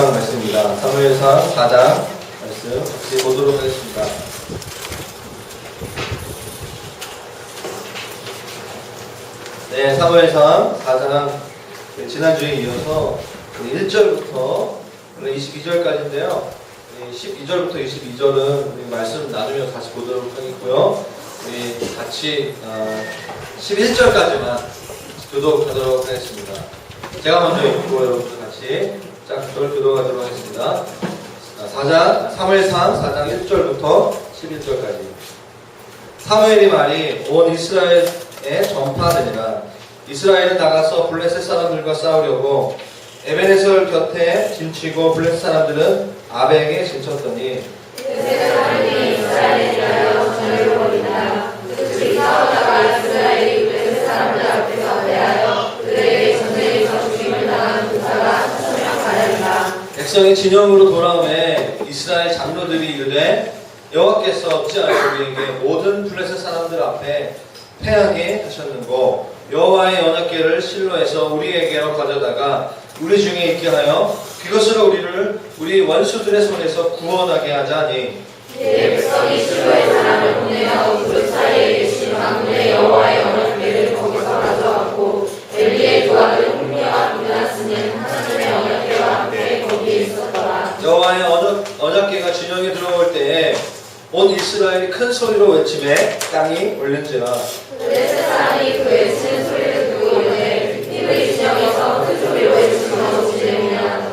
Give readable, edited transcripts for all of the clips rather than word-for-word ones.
묵상하는 말씀입니다. 사무엘상 4장 말씀 같이 보도록 하겠습니다. 네, 사무엘상 4장 지난주에 이어서 1절부터 22절까지인데요. 12절부터 22절은 우리 말씀 나누면서 같이 보도록 하겠고요. 우리 같이 11절까지만 교독하도록 하겠습니다. 제가 먼저 읽고 여러분들 같이 짝을 교독하도록 하겠습니다. 사무엘상 4장 1절부터 11절까지. 사무엘이 말이 온 이스라엘에 전파되니라. 이스라엘은 나가서 블레셋 사람들과 싸우려고 에베네셀 곁에 진치고 블레셋 사람들은 아벡에 진쳤더니 블레셋 사람이 이스라엘에 대하여 전열을 벌이나 그들이 싸우다가 이스라엘이 블레셋 사람들 앞에서 패하여 그들에게 전쟁에서 죽임을 당한 군사가 4,000명 가량이라. 백성이 진영으로 돌아오매 이스라엘 장로들이 이르되 여호와께서 어찌하여 우리에게 모든 블레셋 사람들 앞에 패하게 하셨는고 여호와의 언약궤를 실로에서 우리에게로 가져다가 우리 중에 있게 하여 그것으로 우리를 우리 원수들의 손에서 구원하게 하자니 내 백성이 실로의 사람을 보내어 그룹 사이에 계신 왕문의 여호와의 언약궤를 거기서 가져왔고 엘리의 두 아들 홈리와 비나스는 하나님의 언약궤와 함께 거기에 있었더라. 여호와의 언약궤가 진영에 들어올 때에 온 이스라엘이 큰 소리로 외치매 땅이 울린지라. 블레셋 사람이 그 외치는 소리를 듣고 이르되 힘의 진영에서 큰 소리로 외치며 진행이나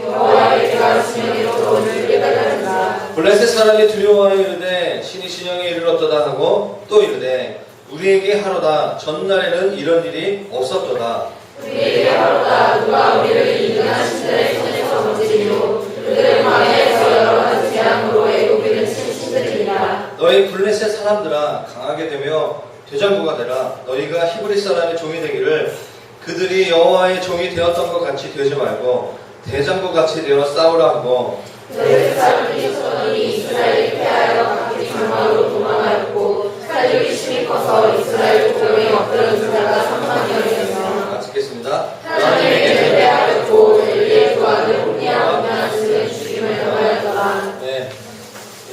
여호와의 궤가 진영에 들어오는 깨달았다. 블레셋 사람이 두려워하여 이르되 신이 진영에 이르렀도다 하고 또 이르되 우리에게 하로다 전날에는 이런 일이 없었도다. 우리에게 하로다 누가 우리를 이 능한 신들의 손에서 건지리요 그들의 망에서 여러 가지 재앙으로 애굽인을 친 신들이니라. 너희 블레셋 사람들아 강하게 되며 대장부가 되라. 너희가 히브리 사람의 종이 되기를 그들이 여호와의 종이 되었던 것 같이 되지 말고 대장부 같이 되어 싸우라 하고 블레셋 사람이 소년이 이스라엘이 패하여 각기 장막으로 도망하였고 살육이 심히 커서 이스라엘 고령에 엎드려진 자가 3만명이었으며 같이 읽겠습니다. 하나님에게 패하였고 엘리의 두 아들 홈리와 비나스는 죽임을 당하였더라. 네,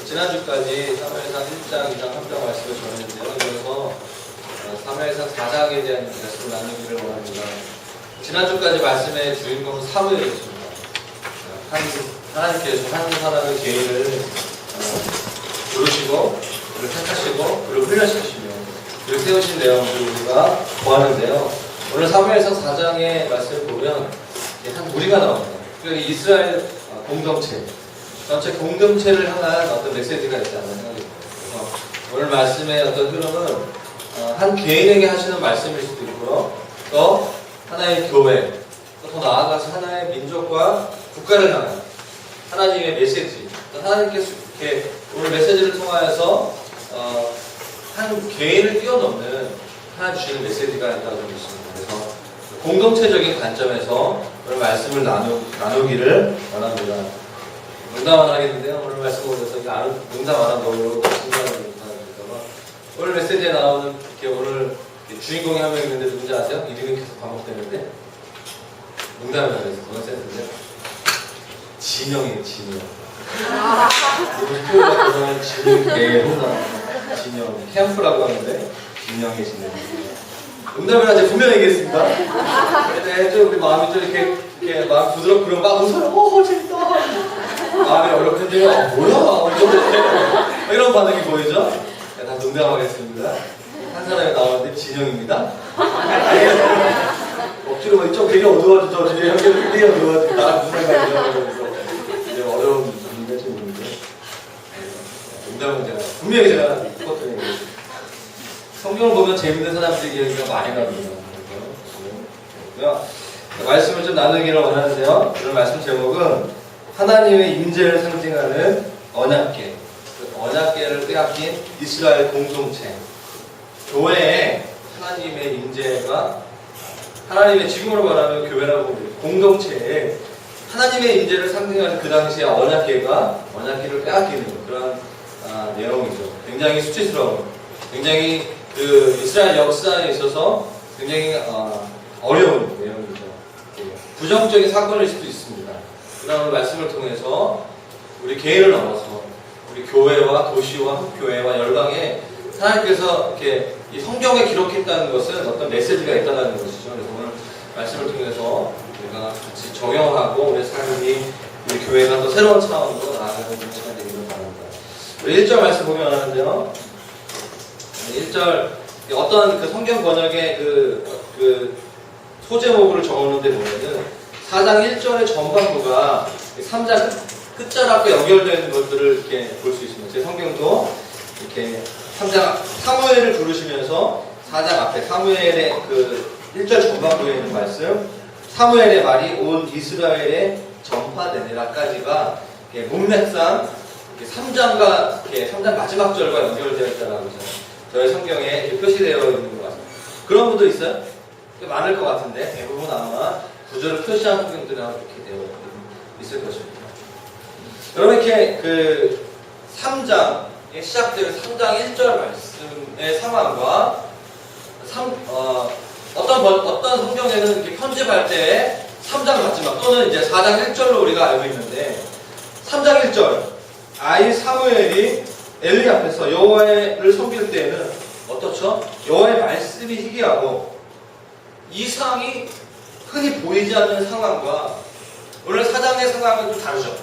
지난주까지 사무엘상 1장, 2장, 3장 말씀을 전했는데요. 그래서 사무엘상 4장에 대한 말씀을 나누기를 원합니다. 지난주까지 말씀의 주인공은 사무엘이었습니다. 하나님께서 한 사람의 계획을 부르시고 그를 택하시고 그를 훈련시키시며 그를 세우신 내용을 우리가 보았는데요. 오늘 사무엘상 4장의 말씀을 보면 한 무리가 나옵니다. 그러니까 이스라엘 공동체 전체 공동체를 향한 어떤 메시지가 있지 않나 생각이 듭니다. 그래서 오늘 말씀의 어떤 흐름은 한 개인에게 하시는 말씀일 수도 있고요. 또 하나의 교회, 또 더 나아가서 하나의 민족과 국가를 향한 하나님의 메시지. 하나님께서 이렇게 오늘 메시지를 통하여서 한 개인을 뛰어넘는 하나 주시는 메시지가 있다고 믿습니다. 그래서 공동체적인 관점에서 오늘 말씀을 나누기를 원합니다. 농담 안 하겠는데요. 오늘 말씀 보면서 농담 안 한다고 진정하는 못하는데요. 오늘 메시지에 나오는 이렇게 오늘 주인공이 한 명 있는데 누군지 아세요? 이름이 계속 반복되는데 농담을 안 해서 그런 센스인데 진영이에요. 진영. 요즘 표현을 보면 진영이 계속 나옵니다. 진영. 캠프라고 하는데 진영이 진영. 농담을 하지 분명히 얘기했습니다. 근데 좀 우리 마음이 좀 이렇게 마음 부드럽고 그러면 막 웃어요. 재밌다. 마음이 어렵던데요. 뭐야? 이런 반응이 보이죠? 네, 다 농담하겠습니다. 한 사람이 나오는데 진영입니다. 억지로 막 이쪽 되게 어두워지죠. 되게 어두워지고 나랑 무슨 생각이죠? 그래서 이제 어려운 문제가 좀 있는데 농담은 분명히 제가 똑같은 얘기했습니다. 성경을 보면 재밌는 사람들 얘기가 많이 나옵니다. 말씀을 좀 나누기를 원하는데요. 오늘 말씀 제목은 하나님의 임재를 상징하는 언약궤. 언약궤를 빼앗긴 이스라엘 공동체. 교회에 하나님의 임재가 하나님의 지금으로 말하면 교회라고 공동체에 하나님의 임재를 상징하는 그 당시의 언약궤를 빼앗기는 그런 내용이죠. 굉장히 수치스러운, 굉장히 그 이스라엘 역사에 있어서 굉장히 어려운 내용이죠. 부정적인 사건일 수도 있습니다. 그다음 말씀을 통해서 우리 개인을 넘어서 우리 교회와 도시와 교회와 열방에 하나님께서 이렇게 이 성경에 기록했다는 것은 어떤 메시지가 있다는 것이죠. 그래서 오늘 말씀을 통해서 우리가 같이 적용하고 우리 삶이 우리 교회가 또 새로운 차원으로 나아가는 시간 되기를 바랍니다. 우리 1절 말씀 보면 하는데요. 1절 어떤 그 성경 번역의 그 소제목을 적어놓는데 보면은 4장 1절의 전반부가 3장 끝자락과 연결되는 것들을 이렇게 볼 수 있습니다. 제 성경도 이렇게 3장 사무엘을 부르시면서 4장 앞에 사무엘의 그 1절 전반부에 있는 말씀, 사무엘의 말이 온 이스라엘에 전파되니라까지가 문맥상 3장과 3장 마지막 절과 연결되어 있다라고 저희 성경에 이렇게 표시되어 있는 것 같습니다. 그런 분도 있어요? 많을 것 같은데 대부분 아마 구절을 표시한 성경들이 이렇게 되어 있을 것입니다. 여러분 이렇게 그 3장에 시작되는 3장 1절 말씀의 상황과 어떤 성경에는 이렇게 편집할 때 3장 마지막 또는 이제 4장 1절로 우리가 알고 있는데 3장 1절 아이 사무엘이 엘리 앞에서 여호와를 섬길 때에는 어떻죠? 여호와의 말씀이 희귀하고 이상이 흔히 보이지 않는 상황과 오늘 4장의 상황은 좀 다르죠.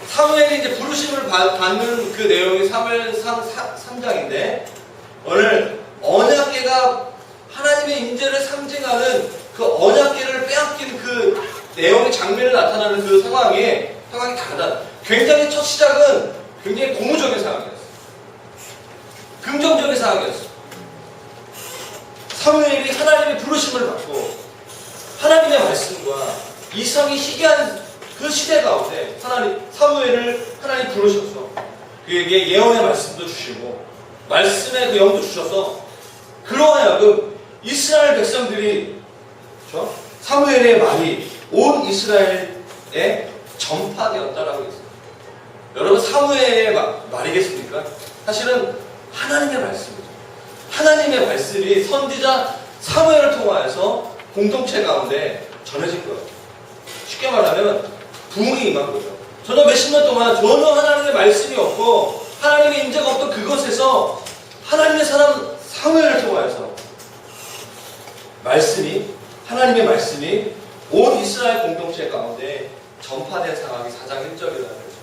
사무엘이 이제 부르심을 받는 그 내용이 사무엘상 3장인데 오늘 언약궤가 하나님의 임재를 상징하는 그 언약궤를 빼앗긴 그 내용의 장면이 나타나는 그 상황이 다르다. 굉장히 첫 시작은 굉장히 고무적인 상황이었어요. 긍정적인 상황이었어요. 사무엘이 하나님의 부르심을 받고 하나님의 말씀과 이상이 희귀한 그 시대 가운데 사무엘을 하나님 부르셔서 그에게 예언의 말씀도 주시고 말씀의 그 영도 주셔서 그로 하여금 이스라엘 백성들이 그렇죠? 사무엘의 말이 온 이스라엘에 전파되었다라고 했어요. 여러분 사무엘의 말이겠습니까? 사실은 하나님의 말씀이죠. 하나님의 말씀이 선지자 사무엘을 통하여서 공동체 가운데 전해질 거예요. 쉽게 말하면 부흥이 임한 거죠. 전혀 몇십 년 동안 전혀 하나님의 말씀이 없고 하나님의 임재가 없던 그곳에서 하나님의 사람 사무엘을 통하여서 하나님의 말씀이 온 이스라엘 공동체 가운데 전파된 상황이 4장 1절이라는 거죠.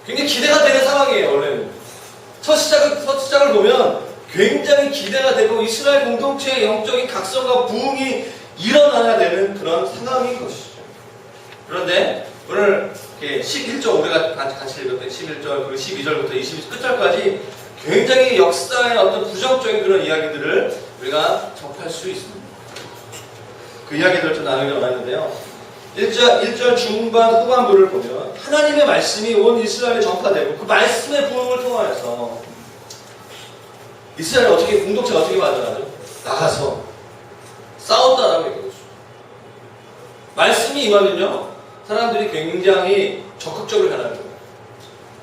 굉장히 기대가 되는 상황이에요. 원래는 첫 시작을 보면 굉장히 기대가 되고 이스라엘 공동체의 영적인 각성과 부흥이 일어나야 되는 그런 상황인 것이죠. 그런데 오늘 11절 우리가 같이 읽었던 11절 그리고 12절부터 20절 끝절까지 굉장히 역사의 어떤 부정적인 그런 이야기들을 우리가 접할 수 있습니다. 그 이야기들을 좀 나누기 원하는데요. 1절 중반 후반부를 보면 하나님의 말씀이 온 이스라엘에 전파되고 그 말씀의 부흥을 통하여서 이스라엘 공동체가 어떻게 맞아나죠? 나가서 싸웠다라고 얘기했죠. 말씀이 임하면요 사람들이 굉장히 적극적으로 변하는 거예요.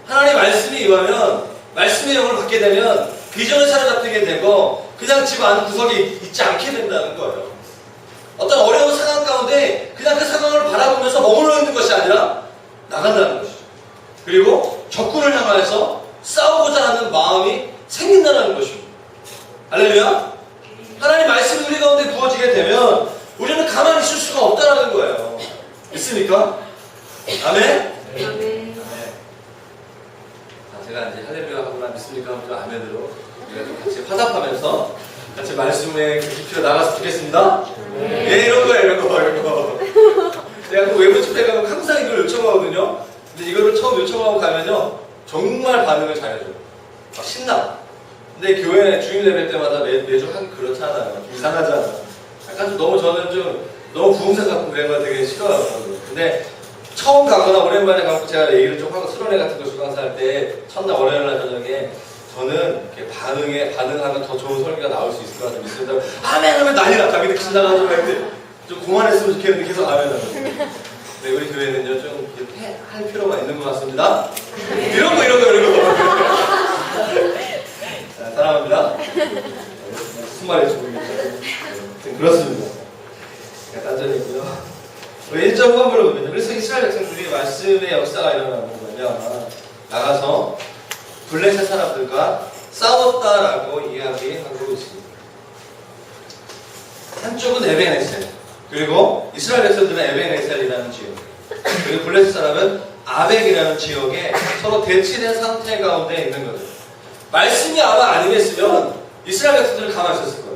하나님 말씀이 임하면 말씀의 영을 받게 되면 비전을 사로잡히게 되고 그냥 집 안 구석에 있지 않게 된다는 거예요. 어떤 어려운 상황 가운데 그냥 그 상황을 바라보면서 머물러 있는 것이 아니라 나간다는 것이죠. 그리고 적군을 향해서 싸우고자 하는 마음이 생긴다는 것입니다. 할렐루야. 하나님 말씀이 우리 가운데 부어지게 되면 우리는 가만히 있을 수가 없다는 거예요. 있습니까? 아멘? 아멘. 자, 제가 이제 할렐루야 하고나 믿습니까? 하면 아멘으로 우리가 좀 같이 화답하면서 같이 말씀에 깊이로 나가서 주겠습니다. 예, 이런 거. 제가 그 외부 집회 가면 항상 이걸 요청하거든요. 근데 이거를 처음 요청하고 가면요 정말 반응을 잘해줘요. 신나. 근데 교회 주일 예배 때마다 매주 하기 그렇잖아요. 이상하잖아요. 약간 좀 너무 부흥사 같고 그런 거 되게 싫어하거든요. 근데 처음 가거나 오랜만에 가고 제가 얘기를 좀 하고 수련회 같은 거 주강사할 때 첫날 월요일날 저녁에 저는 이렇게 반응하면 더 좋은 설교가 나올 수 있을 것 같아요. 믿습니다. 아멘 하면 난리 났다. 근데 신나가지고 좀 그만했으면 좋겠는데 계속 아멘 하면. 네, 우리 교회는요 좀 이렇게 할 필요가 있는 것 같습니다. 이런 거. 자, 사랑합니다. 무슨 말인지 모르겠어요. 그렇습니다. 딴전이고요. 우리 1절 1절 후반부를 보면요. 그래서 이스라엘 백성들이 말씀의 역사가 일어나는 거냐. 나가서 블레셋 사람들과 싸웠다라고 이야기하고 있습니다. 한쪽은 에벤에셀, 그리고 이스라엘 백성들은 에벤에셀이라는 지역, 그리고 블레셋 사람은 아벡이라는 지역에 서로 대치된 상태 가운데 있는 거죠. 말씀이 아마 아니랬으면 이스라엘 백성들은 가만히 있었을 거예요.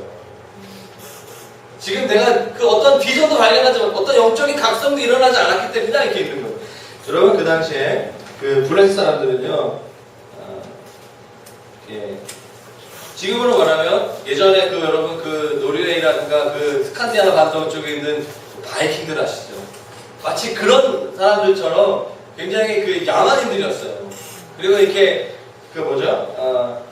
지금 내가 그 어떤 비전도 발견하지 않고 어떤 영적인 각성도 일어나지 않았기 때문에 이렇게 있는 거예요. 여러분 그 당시에 그 블레셋 사람들은요, 지금으로 말하면 예전에 그 여러분 그 노르웨이라든가 그 스칸디나바 반도 쪽에 있는 바이킹들 아시죠? 마치 그런 사람들처럼 굉장히 그 야만인들이었어요. 그리고 이렇게 그 뭐죠?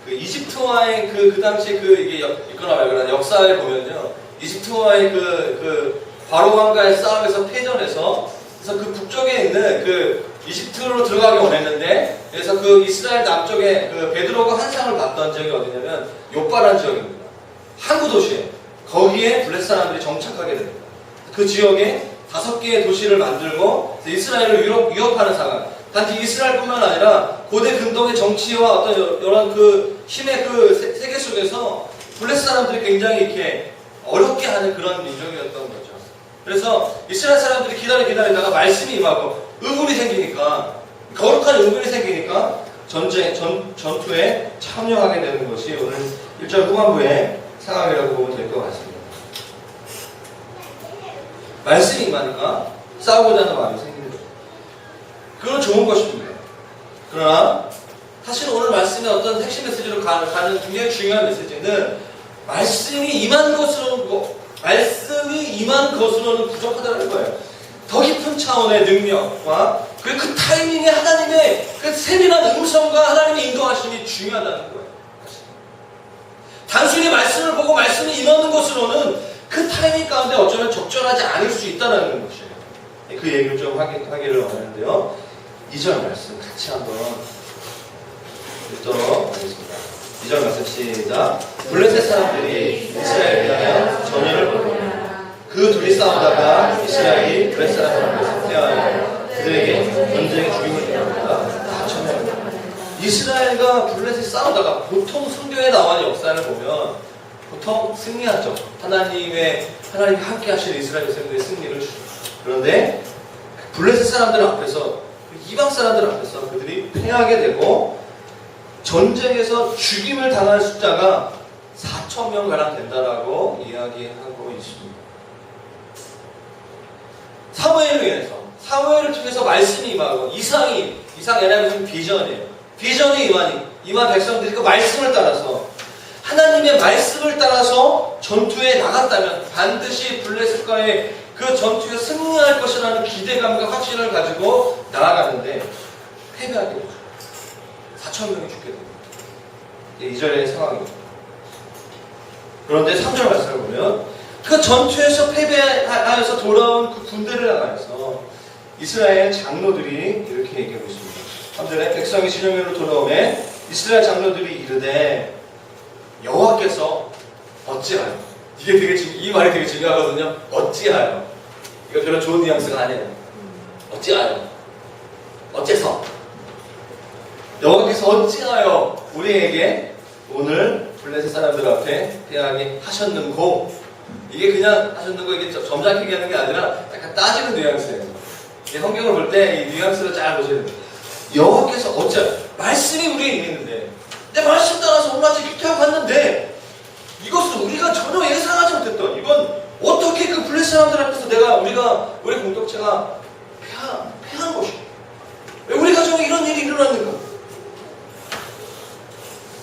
그 이집트와의 그 당시 그 이게 있거나 말거나 역사를 보면요, 이집트와의 그 바로 왕과의 싸움에서 패전해서 그래서 그 북쪽에 있는 그 이집트로 들어가기 원했는데 그래서 그 이스라엘 남쪽에 그 베드로가 환상을 봤던 지역이 어디냐면 요빠라는 지역입니다. 항구 도시에 거기에 블레셋 사람들이 정착하게 됩니다. 그 지역에 5개의 도시를 만들고 이스라엘을 위협하는 상황. 단지 이스라엘뿐만 아니라 고대 근동의 정치와 어떤 이런 그 힘의 그 세계 속에서 블레셋 사람들이 굉장히 이렇게 어렵게 하는 그런 민족이었던 거죠. 그래서 이스라엘 사람들이 기다리다가 말씀이 임하고 의문이 생기니까, 거룩한 의문이 생기니까 전투에 참여하게 되는 것이 오늘 1절 후반부의 상황이라고 보면 될 것 같습니다. 말씀이 임하니까 싸우고자 하는 마음이 생기는 거죠. 그건 좋은 것입니다. 그러나 사실 오늘 말씀의 어떤 핵심 메시지로 가는 굉장히 중요한 메시지는 말씀이 임한 것으로는 부족하다는 거예요. 더 깊은 차원의 능력과 그리고 그 타이밍에 하나님의 그 세밀한 음성과 하나님의 인도하심이 중요하다는 거예요. 단순히 말씀을 보고 말씀이 임하는 것으로는 그 타이밍 가운데 어쩌면 적절하지 않을 수 있다는 것이에요. 그 얘기를 좀 하기를 원하는데요. 2절 말씀 같이 한번 읽도록 하겠습니다. 2절 말씀 시작. 블레셋 사람들이 이스라엘에 대하여 전열을 벌이고 그 둘이 싸우다가 이스라엘이 블레셋 사람들을 패하여 그들에게 전쟁의 죽임을 당합니다. 다 천명입니다. 이스라엘과 블레셋이 싸우다가 보통 성경에 나와 있는 역사를 보면 보통 승리하죠. 하나님이 함께 하시는 이스라엘 백성들의 승리를 주죠. 그런데 블레셋 사람들 앞에서, 이방 사람들 앞에서 그들이 패하게 되고 전쟁에서 죽임을 당할 숫자가 4,000명가량 된다라고 이야기하고 있습니다. 사무엘을 인해서, 사무엘을 통해서 말씀이 임하고 이상이 얘네는 비전이에요. 비전이 임한 백성들이 그 말씀을 따라서, 하나님의 말씀을 따라서 전투에 나갔다면 반드시 블레셋과의 그 전투에 승리할 것이라는 기대감과 확신을 가지고 나아가는데 패배하게 되죠. 4,000명이 죽게 됩니다. 2절의 상황입니다. 그런데 3절 말씀을 보면 그 전투에서 패배하여서 돌아온 그 군대를 향해서 이스라엘 장로들이 이렇게 얘기하고 있습니다. 3절에 백성이 진영으로 돌아오매 이스라엘 장로들이 이르되 여호와께서 어찌하여, 이 말이 되게 중요하거든요. 어찌하여. 이거 별로 좋은 뉘앙스가 아니에요. 어찌하여. 어째서. 여호와께서 어찌하여 우리에게 오늘 블레셋 사람들 앞에 패하게 하셨는고. 이게 그냥 하셨는고, 이게 점잖게 얘기하는 게 아니라 약간 따지는 뉘앙스예요. 성경을 볼 때 이 뉘앙스를 잘 보셔야 돼요. 여호와께서 어찌하여. 말씀이 우리에 있는데 내 말씀 따라서 오늘까지 이렇게 갔는데 이것은 우리가 전혀 예상하지 못했던, 이건 어떻게 그 블레셋 사람들 앞에서 우리 공동체가 패한 것이야. 왜 우리 가정에 이런 일이 일어났는가?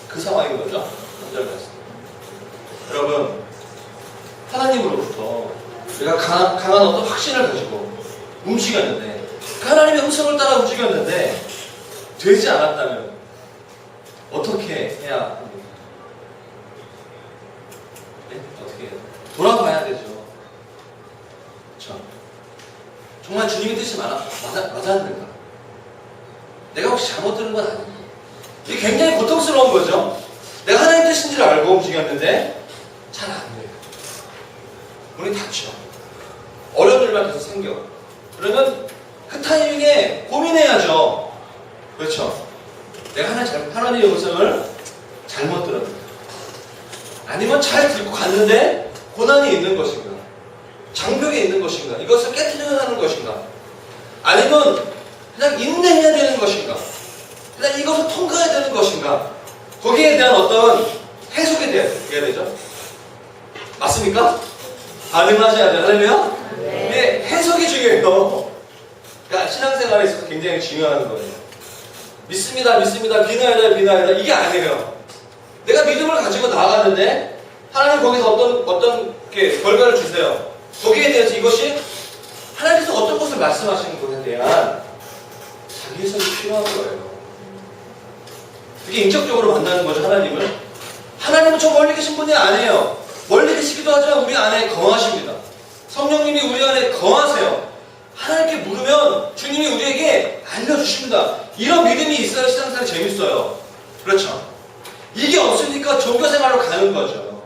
그 상황인 거죠. 3절 말씀. 여러분, 하나님으로부터 우리가 강한 어떤 확신을 가지고 움직였는데, 그 하나님의 음성을 따라 움직였는데 되지 않았다면 어떻게 해야 합니까? 네? 어떻게 해요? 돌아봐야 되죠. 그렇죠? 정말 주님의 뜻이 맞았는가? 내가 혹시 잘못 들은 건 아닌가? 이게 굉장히 고통스러운 거죠. 내가 하나님 뜻인지를 알고 움직였는데 잘 안 돼요. 문이 닫혀. 어려운 일만 계속 생겨. 그러면 그 타이밍에 고민해야죠. 그렇죠? 내가 하나님의 음성을 잘못 들었는가? 아니면 잘 듣고 갔는데 고난이 있는 것인가? 장벽에 있는 것인가? 이것을 깨트려야 하는 것인가? 아니면 그냥 인내해야 되는 것인가? 그냥 이것을 통과해야 되는 것인가? 거기에 대한 어떤 해석에 대해야 되죠? 맞습니까? 반응하셔야 돼요. 할렐루야? 네. 해석이 중요해요. 그러니까 신앙생활에 있어서 굉장히 중요한 거예요. 믿습니다, 비나이다 이게 아니에요. 내가 믿음을 가지고 나아갔는데 하나님 거기서 어떤 결과를 주세요. 거기에 대해서 이것이 하나님께서 어떤 것을 말씀하시는 것에 대한 자기 해석이 필요한 거예요. 그게 인격적으로 만나는 거죠, 하나님을. 하나님은 저 멀리 계신 분이 아니에요. 멀리 계시기도 하지만 우리 안에 거하십니다. 성령님이 우리 안에 거하세요. 하나님께 물으면 주님이 우리에게 알려주십니다. 이런 믿음이 있어야 신앙생활이 재밌어요. 그렇죠? 이게 없으니까 종교생활로 가는 거죠.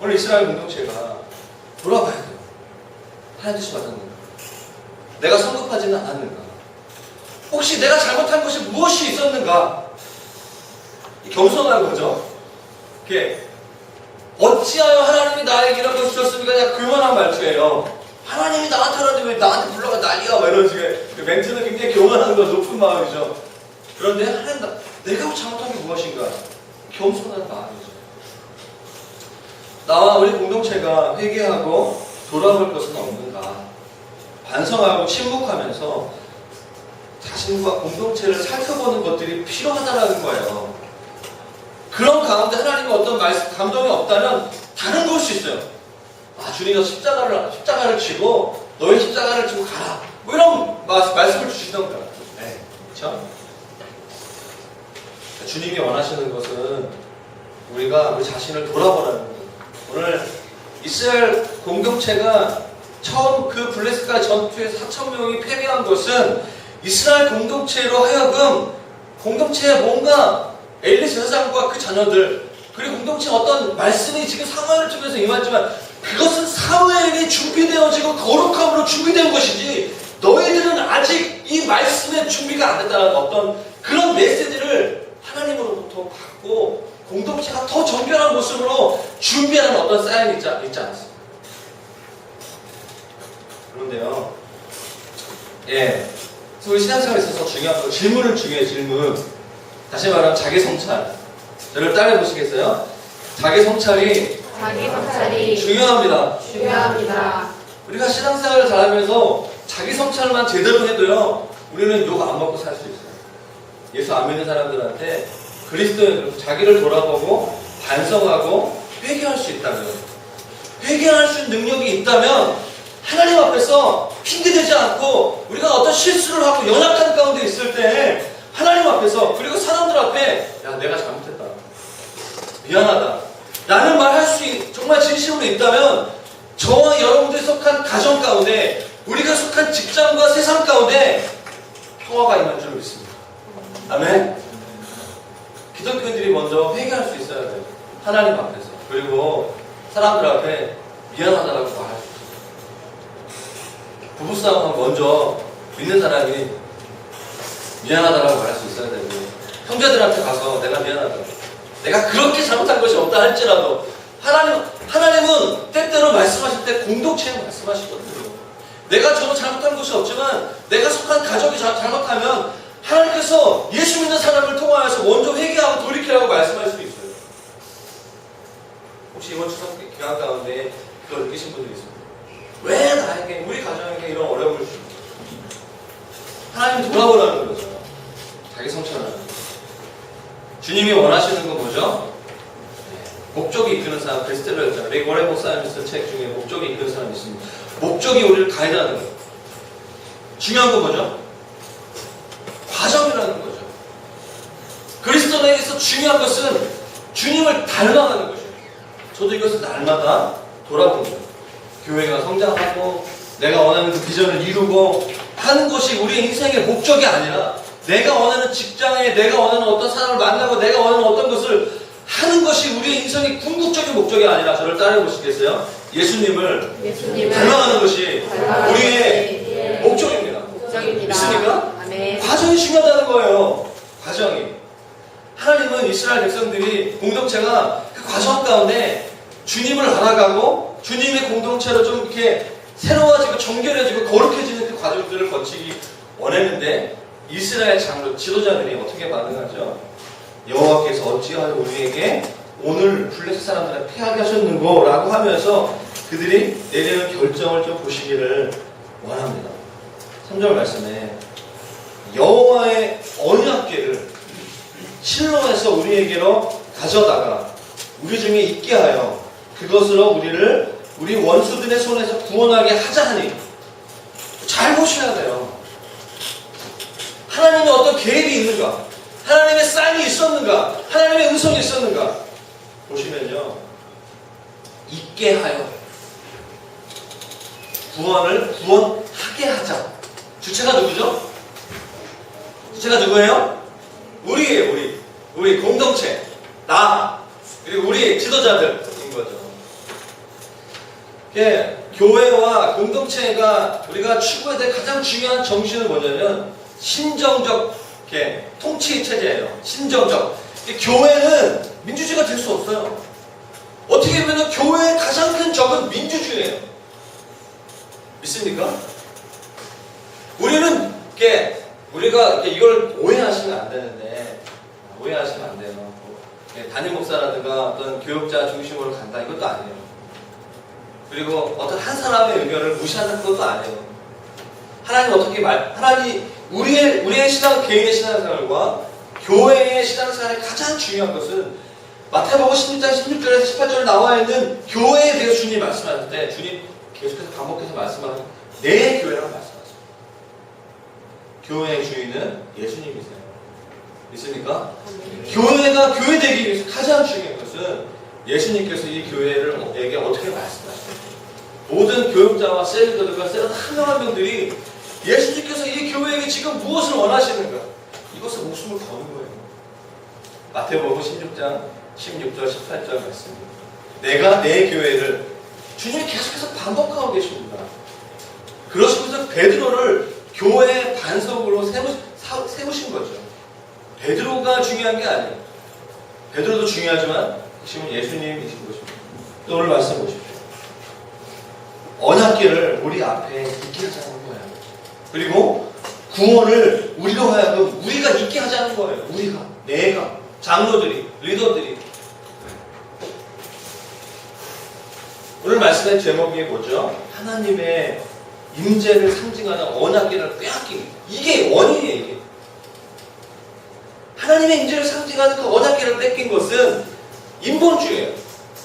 오늘 이스라엘 공동체가 돌아봐야 돼요. 하나님 뜻이 맞았는가? 내가 성급하지는 않았는가? 혹시 내가 잘못한 것이 무엇이 있었는가? 겸손한 거죠. 이렇게 어찌하여 하나님이 나에게 이런 것을 주셨습니까? 그냥 그만한 말투예요. 하나님이 나한테 하는데 왜 나한테 불러가 난리야? 막 이런 식의 멘트는 굉장히 교만한 거 높은 마음이죠. 그런데 하나님 내가 잘못한 게 무엇인가? 겸손한 마음이죠. 나와 우리 공동체가 회개하고 돌아볼 것은 없는가? 반성하고 침묵하면서 자신과 공동체를 살펴보는 것들이 필요하다는 거예요. 그런 가운데 하나님의 어떤 감동이 없다면 다른 걸 수 있어요. 아, 주님이 십자가를 지고 너의 십자가를 지고 가라. 뭐 이런 말씀을 주시던가. 네, 그렇죠? 주님이 원하시는 것은 우리가 우리 자신을 돌아보라는 거예요. 오늘 이스라엘 공동체가 처음 그 블레셋과 전투에 4,000명이 패배한 것은 이스라엘 공동체로 하여금 공동체에 뭔가 엘리 제사장과 그 자녀들 그리고 공동체에 어떤 말씀이 지금 사무엘을 통해서 임하지만 그것은 사무엘이 준비되어지고 거룩함으로 준비된 것이지 너희들은 아직 이 말씀의 준비가 안 됐다는 어떤 그런 메시지를 하나님으로부터 받고 공동체가 더 정결한 모습으로 준비하는 어떤 사인이 있지 않았습니다. 그런데요, 예, 우리 신앙생활에 있어서 중요한 거 질문은 중요해요. 질문. 다시 말하면 자기 성찰. 여러분 따라해 보시겠어요? 자기 성찰이 중요합니다. 우리가 신앙생활을 잘하면서 자기 성찰만 제대로 해도요, 우리는 욕 안 먹고 살 수 있어요. 예수 안 믿는 사람들한테 그리스도인 자기를 돌아보고 반성하고 회개할 수 있다면, 회개할 수 있는 능력이 있다면 하나님 앞에서 핑계대지 않고 우리가 어떤 실수를 하고 연약한 가운데 있을 때 하나님 앞에서 그리고 사람들 앞에 야 내가 잘못했다 미안하다 라는 말 할 수 정말 진심으로 있다면 저와 여러분들이 속한 가정 가운데 우리가 속한 직장과 세상 가운데 평화가 임할 줄 믿습니다. 아멘. 기독교인들이 먼저 회개할 수 있어야 돼요. 하나님 앞에서. 그리고 사람들 앞에 미안하다라고 말할 수 있어요. 부부싸움은 먼저 믿는 사람이 미안하다라고 말할 수 있어야 되고 형제들한테 가서 내가 미안하다. 내가 그렇게 잘못한 것이 없다 할지라도 하나님은 때때로 말씀하실 때 공동체에 말씀하시거든요. 내가 저도 잘못한 것이 없지만 내가 속한 가족이 잘못하면 하나님께서 예수 믿는 사람을 통하여서 먼저 회개하고 돌이키라고 말씀할 수 있어요. 혹시 이번 추석 기간 가운데 그걸 느끼신 분들이 있습니까? 왜 나에게 우리 가정에게 이런 어려움을 주십니까? 하나님 돌아보라는 거죠. 자기 성찰하는 거죠. 주님이 원하시는 건 뭐죠? 목적이 이끄는 사람, 베스트셀러였잖아요. 레이 워렌 목사님이 쓴 책 중에 목적이 이끄는 사람이 있습니다. 목적이 우리를 가이드하는 거예요. 중요한 건 뭐죠? 과정이라는 거죠. 그리스도인에게서 중요한 것은 주님을 닮아가는 것이에요. 저도 이것을 날마다 돌아보는 거예요. 교회가 성장하고 내가 원하는 그 비전을 이루고 하는 것이 우리의 인생의 목적이 아니라 내가 원하는 직장에 내가 원하는 어떤 사람을 만나고 내가 원하는 어떤 것을 하는 것이 우리의 인생의 궁극적인 목적이 아니라 저를 따라해 보시겠어요? 예수님을 예수님을 닮아가는 것이 닮아가는 우리의 것이 목적입니다. 목적입니다. 믿습니까? 아멘. 과정이 중요하다는 거예요. 과정이. 하나님은 이스라엘 백성들이 공동체가 그 과정 가운데 주님을 알아가고 주님의 공동체로 좀 이렇게 새로워지고 정결해지고 거룩해지는 그 과정들을 거치기 원했는데 이스라엘 장로 지도자들이 어떻게 반응하죠? 여호와께서 어찌하여 우리에게 오늘 블레셋 사람들을 패하게 하셨는고? 라고 하면서 그들이 내리는 결정을 좀 보시기를 원합니다. 3절 말씀에 여호와의 언약궤를 실로에서 우리에게로 가져다가 우리 중에 있게 하여 그것으로 우리를 우리 원수들의 손에서 구원하게 하자 하니, 잘 보셔야 돼요. 하나님의 어떤 계획이 있는가? 하나님의 쌍이 있었는가? 하나님의 음성이 있었는가? 보시면요, 있게 하여 구원하게 하자. 주체가 누구죠? 주체가 누구예요? 우리예요. 우리 공동체, 나, 그리고 우리 지도자들인 거죠. 예, 교회와 공동체가 우리가 추구해야 될 가장 중요한 정신은 뭐냐면 신정적 통치 체제예요. 신정적. 교회는 민주주의가 될 수 없어요. 어떻게 보면 교회의 가장 큰 적은 민주주의예요. 믿습니까? 우리가 이걸 오해하시면 안 되는데, 오해하시면 안 돼요. 담임 목사라든가 어떤 교육자 중심으로 간다, 이것도 아니에요. 그리고 어떤 한 사람의 의견을 무시하는 것도 아니에요. 하나님 우리의 신앙, 개인의 신앙생활과 교회의 신앙생활의 가장 중요한 것은 마태복음 16장 16절에서 18절에 나와 있는 교회에 대해서 주님이 말씀하실 때 주님 계속해서 반복해서 말씀하는 내 교회라고 말씀하세요. 교회의 주인은 예수님이세요. 믿습니까? 교회가 교회되기 위해서 가장 중요한 것은 예수님께서 이 교회에게 어떻게 말씀하십니까? 모든 교육자와 셀리더들과 셀러드 한 명 한 명들이 예수님께서 이 교회에게 지금 무엇을 원하시는가? 이것을 목숨을 거는 거예요. 마태복음 16장 16절 18절 말씀입니다. 내가 내 교회를, 주님이 계속해서 반복하고 계십니다. 그러시면서 베드로를 교회의 반석으로 세우신 거죠. 베드로가 중요한 게 아니에요. 베드로도 중요하지만 지금 예수님이신 것입니다. 또 오늘 말씀 보십시오. 언약궤를 우리 앞에 있게 하자는 거예요. 그리고 구원을 우리로 하여금 우리가 있게 하자는 거예요. 내가, 장로들이, 리더들이. 오늘 말씀의 제목이 뭐죠? 하나님의 임재를 상징하는 언약궤를 빼앗기기. 이게 원인이에요. 이게. 하나님의 임재를 상징하는 그 언약궤를 뺏긴 것은 인본주의예요.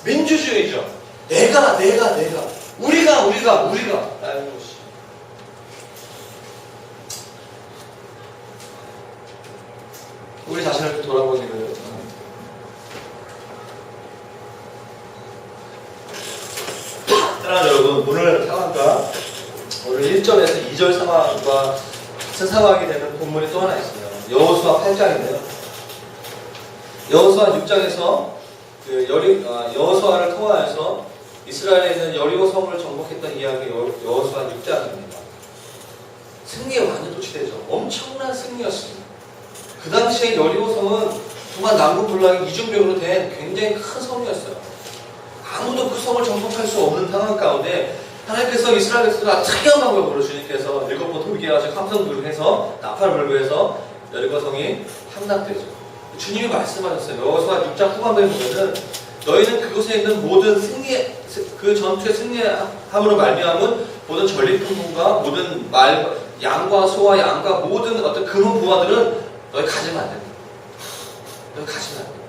민주주의죠. 내가 우리가 라는 것이. 우리 자신을 돌아보기를 사랑하는 여러분, 오늘 상황과 오늘 1절에서 2절 상황과 같은 상황이 되는 본문이 또 하나 있어요. 여호수아 8장인데요. 여호수아 6장에서 여호수아를 통하여서 이스라엘에 있는 여리고 성을 정복했던 이야기 여호수아 6장입니다. 승리의 완전 도시대죠. 엄청난 승리였습니다. 그 당시에 여리고 성은 정말 남북불락의 이중벽으로 된 굉장히 큰 성이었어요. 아무도 그 성을 정복할 수 없는 상황 가운데 하나님께서 이스라엘 백성들과 특이한 방법으로 주님께서 7번 돌개가지고 함성불을 해서 나팔을 불고 해서 여리고 성이 함락되죠. 주님이 말씀하셨어요. 여호수아 6장 후반부에 보면은 너희는 그곳에 있는 모든 그 전투에 승리함으로 말미암은 모든 전리품과 모든 양과 소와 양과 모든 어떤 금은 부하들은 너희 가지면 안 된다. 너희 가지면 안 된다.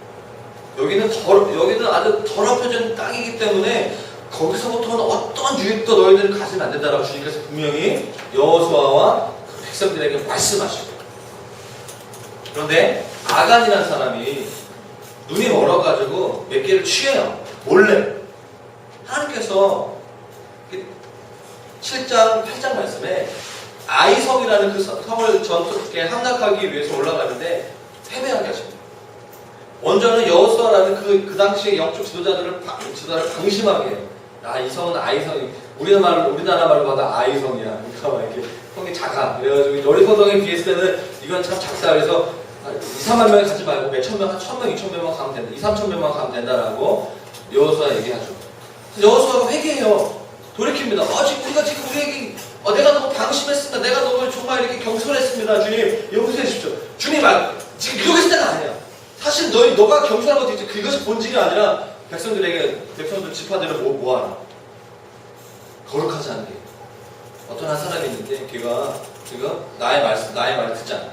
여기는 아주 더럽혀진 땅이기 때문에 거기서부터는 어떤 유익도 너희들이 가지면 안 된다라고 주님께서 분명히 여호수아와 백성들에게 말씀하시고. 그런데 아간이라는 사람이 눈이 멀어가지고 몇 개를 취해요. 몰래. 하나님께서 7장, 8장 말씀에 아이성이라는 그 성을 전투에 함락하기 위해서 올라가는데 패배하게 하십니다. 먼저는 여호수아라는 그 당시의 영적 지도자를 방심하게 해요. 이성은 아이성이, 우리나라 말로 봐도 아이성이야. 그러니까 막 이렇게 성이 작아. 그래가지고 어리석성에 비했을 때는 이건 참 작다. 그래서 2, 3만 명이 가지 말고 몇 천 명, 한 1,000명, 2,000명만 가면 된다. 2, 3천 명만 가면 된다라고 여호수아 얘기하죠. 여호수아가 회개해요. 돌이킵니다. 지금 우리에게 내가 너무 방심했습니다. 내가 너무 정말 이렇게 경솔했습니다. 주님 용서해 주십시오. 주님 지금 이러고 있을 때가 아니야. 사실 너가 경솔한 것도 있지. 그것이 본질이 아니라 백성들 지파들을 뭐하라. 거룩하지 않게. 어떤 한 사람이 있는데 걔가 지금 나의 말을 듣지 않아.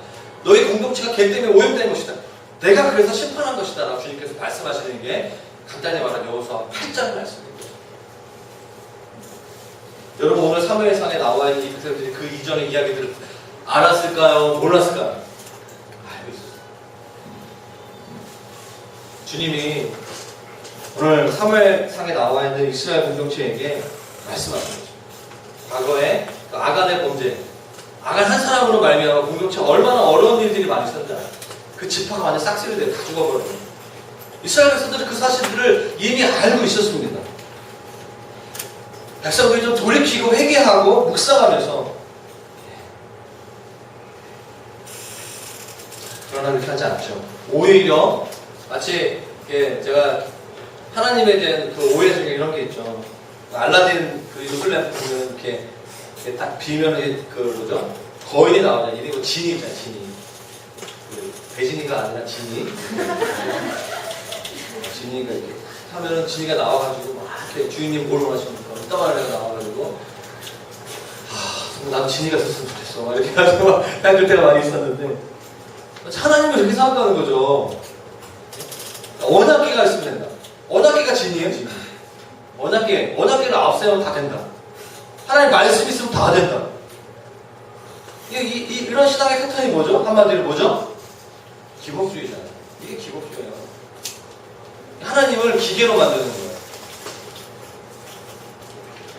너희 공동체가 걔 때문에 오염된 것이다. 내가 그래서 심판한 것이다. 라고 주님께서 말씀하시는 게 간단히 말하면 여호수아 8장 말씀입니다. 여러분 오늘 사무엘상에 나와 있는 그 이전의 이야기들을 알았을까요? 몰랐을까요? 알고 있었어요. 주님이 오늘 사무엘상에 나와 있는 이스라엘 공동체에게 말씀하신 거죠. 과거에 아간의 범죄, 아간 한 사람으로 말미암아 공동체 얼마나 어려운 일들이 많이 있었는지 알아요. 그 지파가 완전 싹쓸이 돼요. 다 죽어버려요. 이스라엘 백성들은 그 사실들을 이미 알고 있었습니다. 백성들이 좀 돌이키고 회개하고 묵상하면서, 그러나 그렇게 하지 않죠. 오히려 마치 제가 하나님에 대한 그 오해 중에 이런 게 있죠. 알라딘 그 요술램 보면 이렇게 딱 비면 뭐죠? 거인이 나오잖아요. 이름이 지니잖아요. 지니. 배진이가 아니라 지니. 지니가 이렇게 하면은 지니가 나와가지고 막 이렇게 주인님 뭘 원하십니까? 이따만 애가 나와가지고 나도 지니가 있었으면 좋겠어. 막 이렇게 해가지고 막 그럴 때가 많이 있었는데 하나님은 그렇게 생각하는 거죠. 언약궤가 있으면 된다. 언약궤가 지니예요, 지니. 언약궤를 앞세우면 다 된다. 하나님 말씀 있으면 다 된다. 이런 신앙의 패턴이 뭐죠? 한마디로 뭐죠? 기복주의잖아요. 이게 기복주의예요. 하나님을 기계로 만드는 거예요.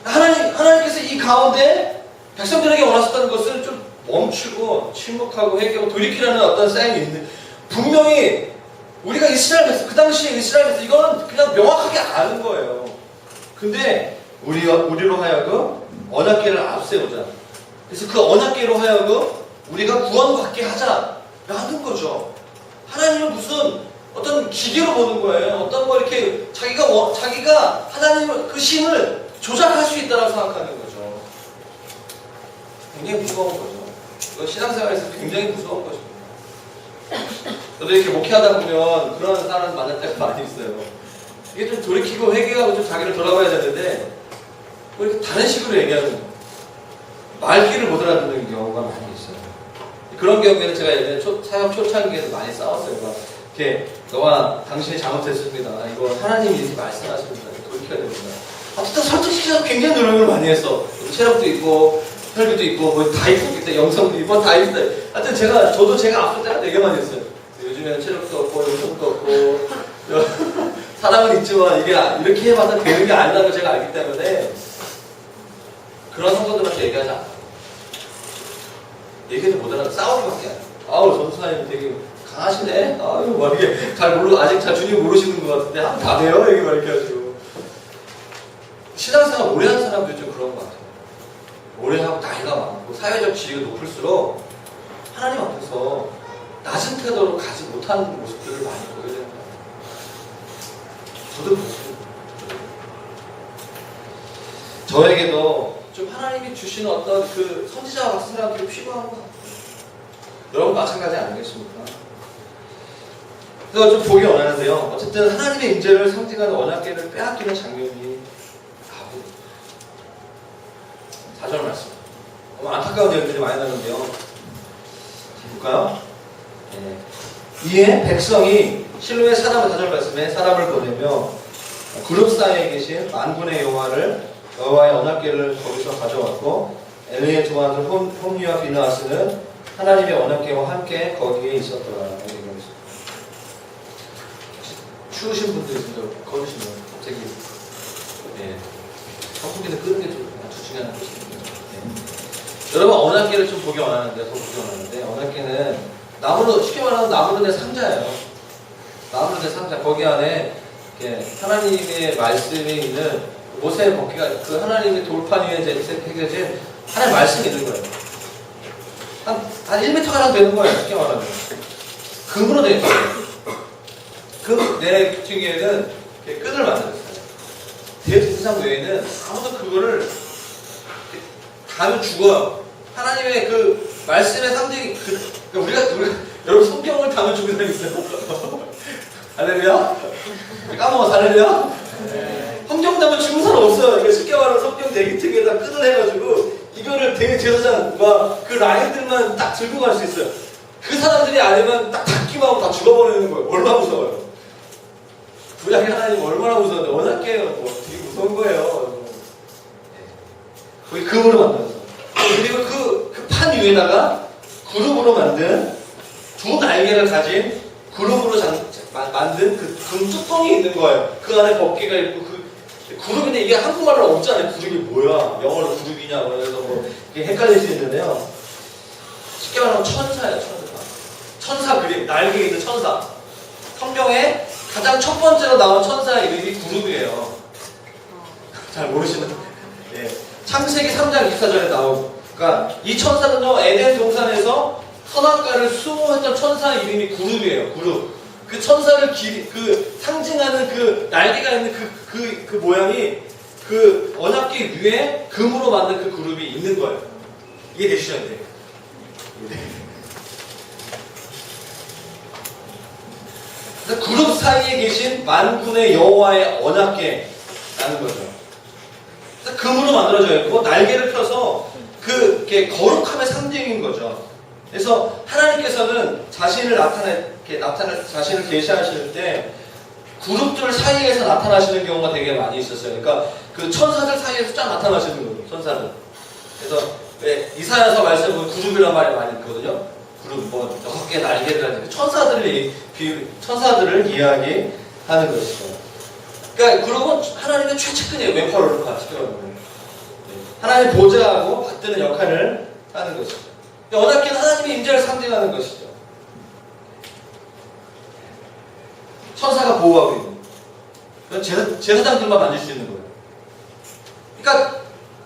하나님께서 이 가운데 백성들에게 원하셨다는 것을 좀 멈추고 침묵하고 회개하고 돌이키라는 어떤 사인이 있는데, 분명히 우리가 그 당시에 이스라엘 백성 이거는 그냥 명확하게 아는 거예요. 근데 우리로 하여금 언약궤를 앞세우자. 그래서 그 언약궤로 하여금 우리가 구원받게 하자라는 거죠. 하나님은 무슨 어떤 기계로 보는 거예요. 어떤 거 이렇게 자기가 하나님의 그 신을 조작할 수 있다고 생각하는 거죠. 굉장히 무서운 거죠. 이거 신앙생활에서 굉장히 무서운 것입니다. 저도 이렇게 목회하다 보면 그런 사람 만날 때가 많이 있어요. 이게 좀 돌이키고 회개하고 좀 자기를 돌아봐야 되는데 뭐 이렇게 다른 식으로 얘기하는 거예요. 말귀를 못 알아듣는 경우가 많이 있어요. 그런 경우에는 제가 예전에 사역 초창기에도 많이 싸웠어요. 이렇게 너가 당신이 잘못했습니다. 이거 하나님이 이렇게 말씀하십니다. 돌이켜야 됩니다. 어쨌든 설득시키려고 굉장히 노력을 많이 했어. 체력도 있고 혈기도 있고 뭐 다 있고 그때 영성도 있고 다 있어요. 하여튼 저도 제가 아플 때가 되게 많이 했어요. 요즘에는 체력도 없고 영성도 없고 사랑은 있지만 이게 이렇게 해봐서 되는 게 아니라는 걸 제가 알기 때문에 그런 성도들한테 얘기하지 않아요. 얘기해도 못 알아서 싸우기밖에 안 해요. 전수사님 되게 강하시네? 뭐 이게 아직 잘 주님 모르시는 것 같은데 하면 다 돼요? 이렇게 막 이렇게 하시고. 신앙생활 오래 한 사람들 좀 그런 것 같아요. 오래 하고 나이가 많고 사회적 지위가 높을수록 하나님 앞에서 낮은 태도로 가지 못하는 모습들을 많이 보게 되는 것 같아요. 저도 그렇습니다. 저에게도 좀 하나님이 주시는 어떤 그 선지자 같은 사람들이 필요한 것 같아요. 여러분 마찬가지 아니겠습니까? 그래서 좀 보기 원하는데요. 어쨌든 하나님의 인재를 상징하는 언약궤를 빼앗기는 장면이 나옵니다. 4절 말씀. 너무 안타까운 내용들이 많이 나는데요. 볼까요? 네. 이에 백성이 실로의 4절 말씀에 사람을 보내며 그룹 사이에 계신 만군의 여호와의 언약궤를 거기서 가져왔고 엘리의 두 아들 홈니와 비느하스는 하나님의 언약궤와 함께 거기에 있었더라. 추우신 분들이 있으면 걸으시면 갑자기 선풍기를 끄는 게 좀 아주 중요한 것입니다. 여러분 언약궤를 좀 보기 원하는데 언약궤는 나무로 쉽게 말하면 나무로 된 상자예요. 나무로 된 상자. 거기 안에 하나님의 말씀이 있는 모세의 법궤가 그 하나님의 돌판 위에 새겨진 하나님의 말씀이 있는 거예요. 한 1m 가량 되는 거예요. 쉽게 말하면. 금으로 되어 있어요. 내 규칙에는 끈을 만들었어요. 대제사장 외에는 아무도 그거를 가면 죽어요. 하나님의 그 말씀의 상징이 우리가 여러분 성경을 가면 죽는 사람 있어요? 할렐루야? 까먹어 할렐루야? 성경 가면 죽는 사람 없어요. 이게 쉽게 말하면 성경 대기특에다 끈을 해가지고 이거를 대제사장과 그 라인들만 딱 들고 갈 수 있어요. 그 사람들이 아니면 딱 닫기만 하고 다 죽어버리는 거예요. 얼마나 무서워요. 구약의 하나님 얼마나 무서운데 워낙 깨요. 되게 무서운 거예요. 거기 금으로 만들었어. 그리고 그 판 위에다가 구름으로 만든 두 날개를 가진 구름으로 만든 그 금 뚜껑이 있는 거예요. 그 안에 법궤가 있고 구름인데 이게 한국말로 없잖아요. 구름이 뭐야? 영어로 구름이냐? 그래서 뭐 이게 헷갈릴 수 있는데요. 쉽게 말하면 천사예요. 천사 그림, 날개 있는 천사. 성경에 가장 첫 번째로 나온 천사의 이름이 구름이에요. 잘 모르시는? 예. 창세기 3장 24절에 나오니까 이 천사는요 에덴 동산에서 선악과를 수호했던 천사의 이름이 구름이에요. 구름. 그 천사를 상징하는 그 날개가 있는 그 모양이 그 언약궤 위에 금으로 만든 그 구름이 있는 거예요. 이게 되시셔야 돼요. 구름 사이에 계신 만군의 여호와의 언약궤라는 거죠. 금으로 만들어져 있고 날개를 펴서 그게 거룩함의 상징인 거죠. 그래서 하나님께서는 자신을 자신을 계시하실 때 그룹들 사이에서 나타나시는 경우가 되게 많이 있었어요. 그러니까 그 천사들 사이에서 쫙 나타나시는 거예요. 천사들. 그래서 이사야서 말씀에 보면 구름이란 말이 많이 있거든요. 구름, 뭐 6개의 날개를 가지고 천사들을 이야기하는 것이죠. 그러니까 구름은 하나님의 최측근이에요. 왼팔을 시켜가지고 하나님의 보좌하고 받드는 역할을 하는 것이죠. 언약궤는 하나님의 임재를 상징하는 것이죠. 천사가 보호하고 있는 거예요. 제사장들만 만질 수 있는 거예요. 그러니까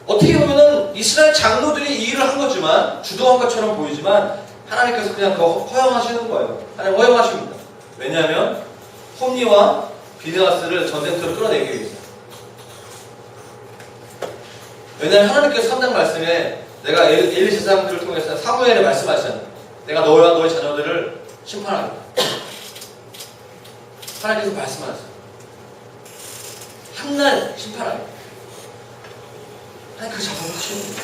어떻게 보면은 이스라엘 장로들이 이 일을 한 거지만 주도한 것처럼 보이지만 하나님께서 그냥 그거 허용하시는 거예요. 하나님 허용하십니다. 왜냐하면 홈니와 비느하스를 전쟁터로 끌어내기 위해서. 왜냐하면 하나님께서 3장 말씀에 내가 엘리 제사장들을 통해서 사무엘에 말씀하시잖아요. 내가 너와 너의 자녀들을 심판하겠다. 하나님께서 말씀하셨어요. 한날 심판하겠다. 하나님 그 작업하시는 거예요.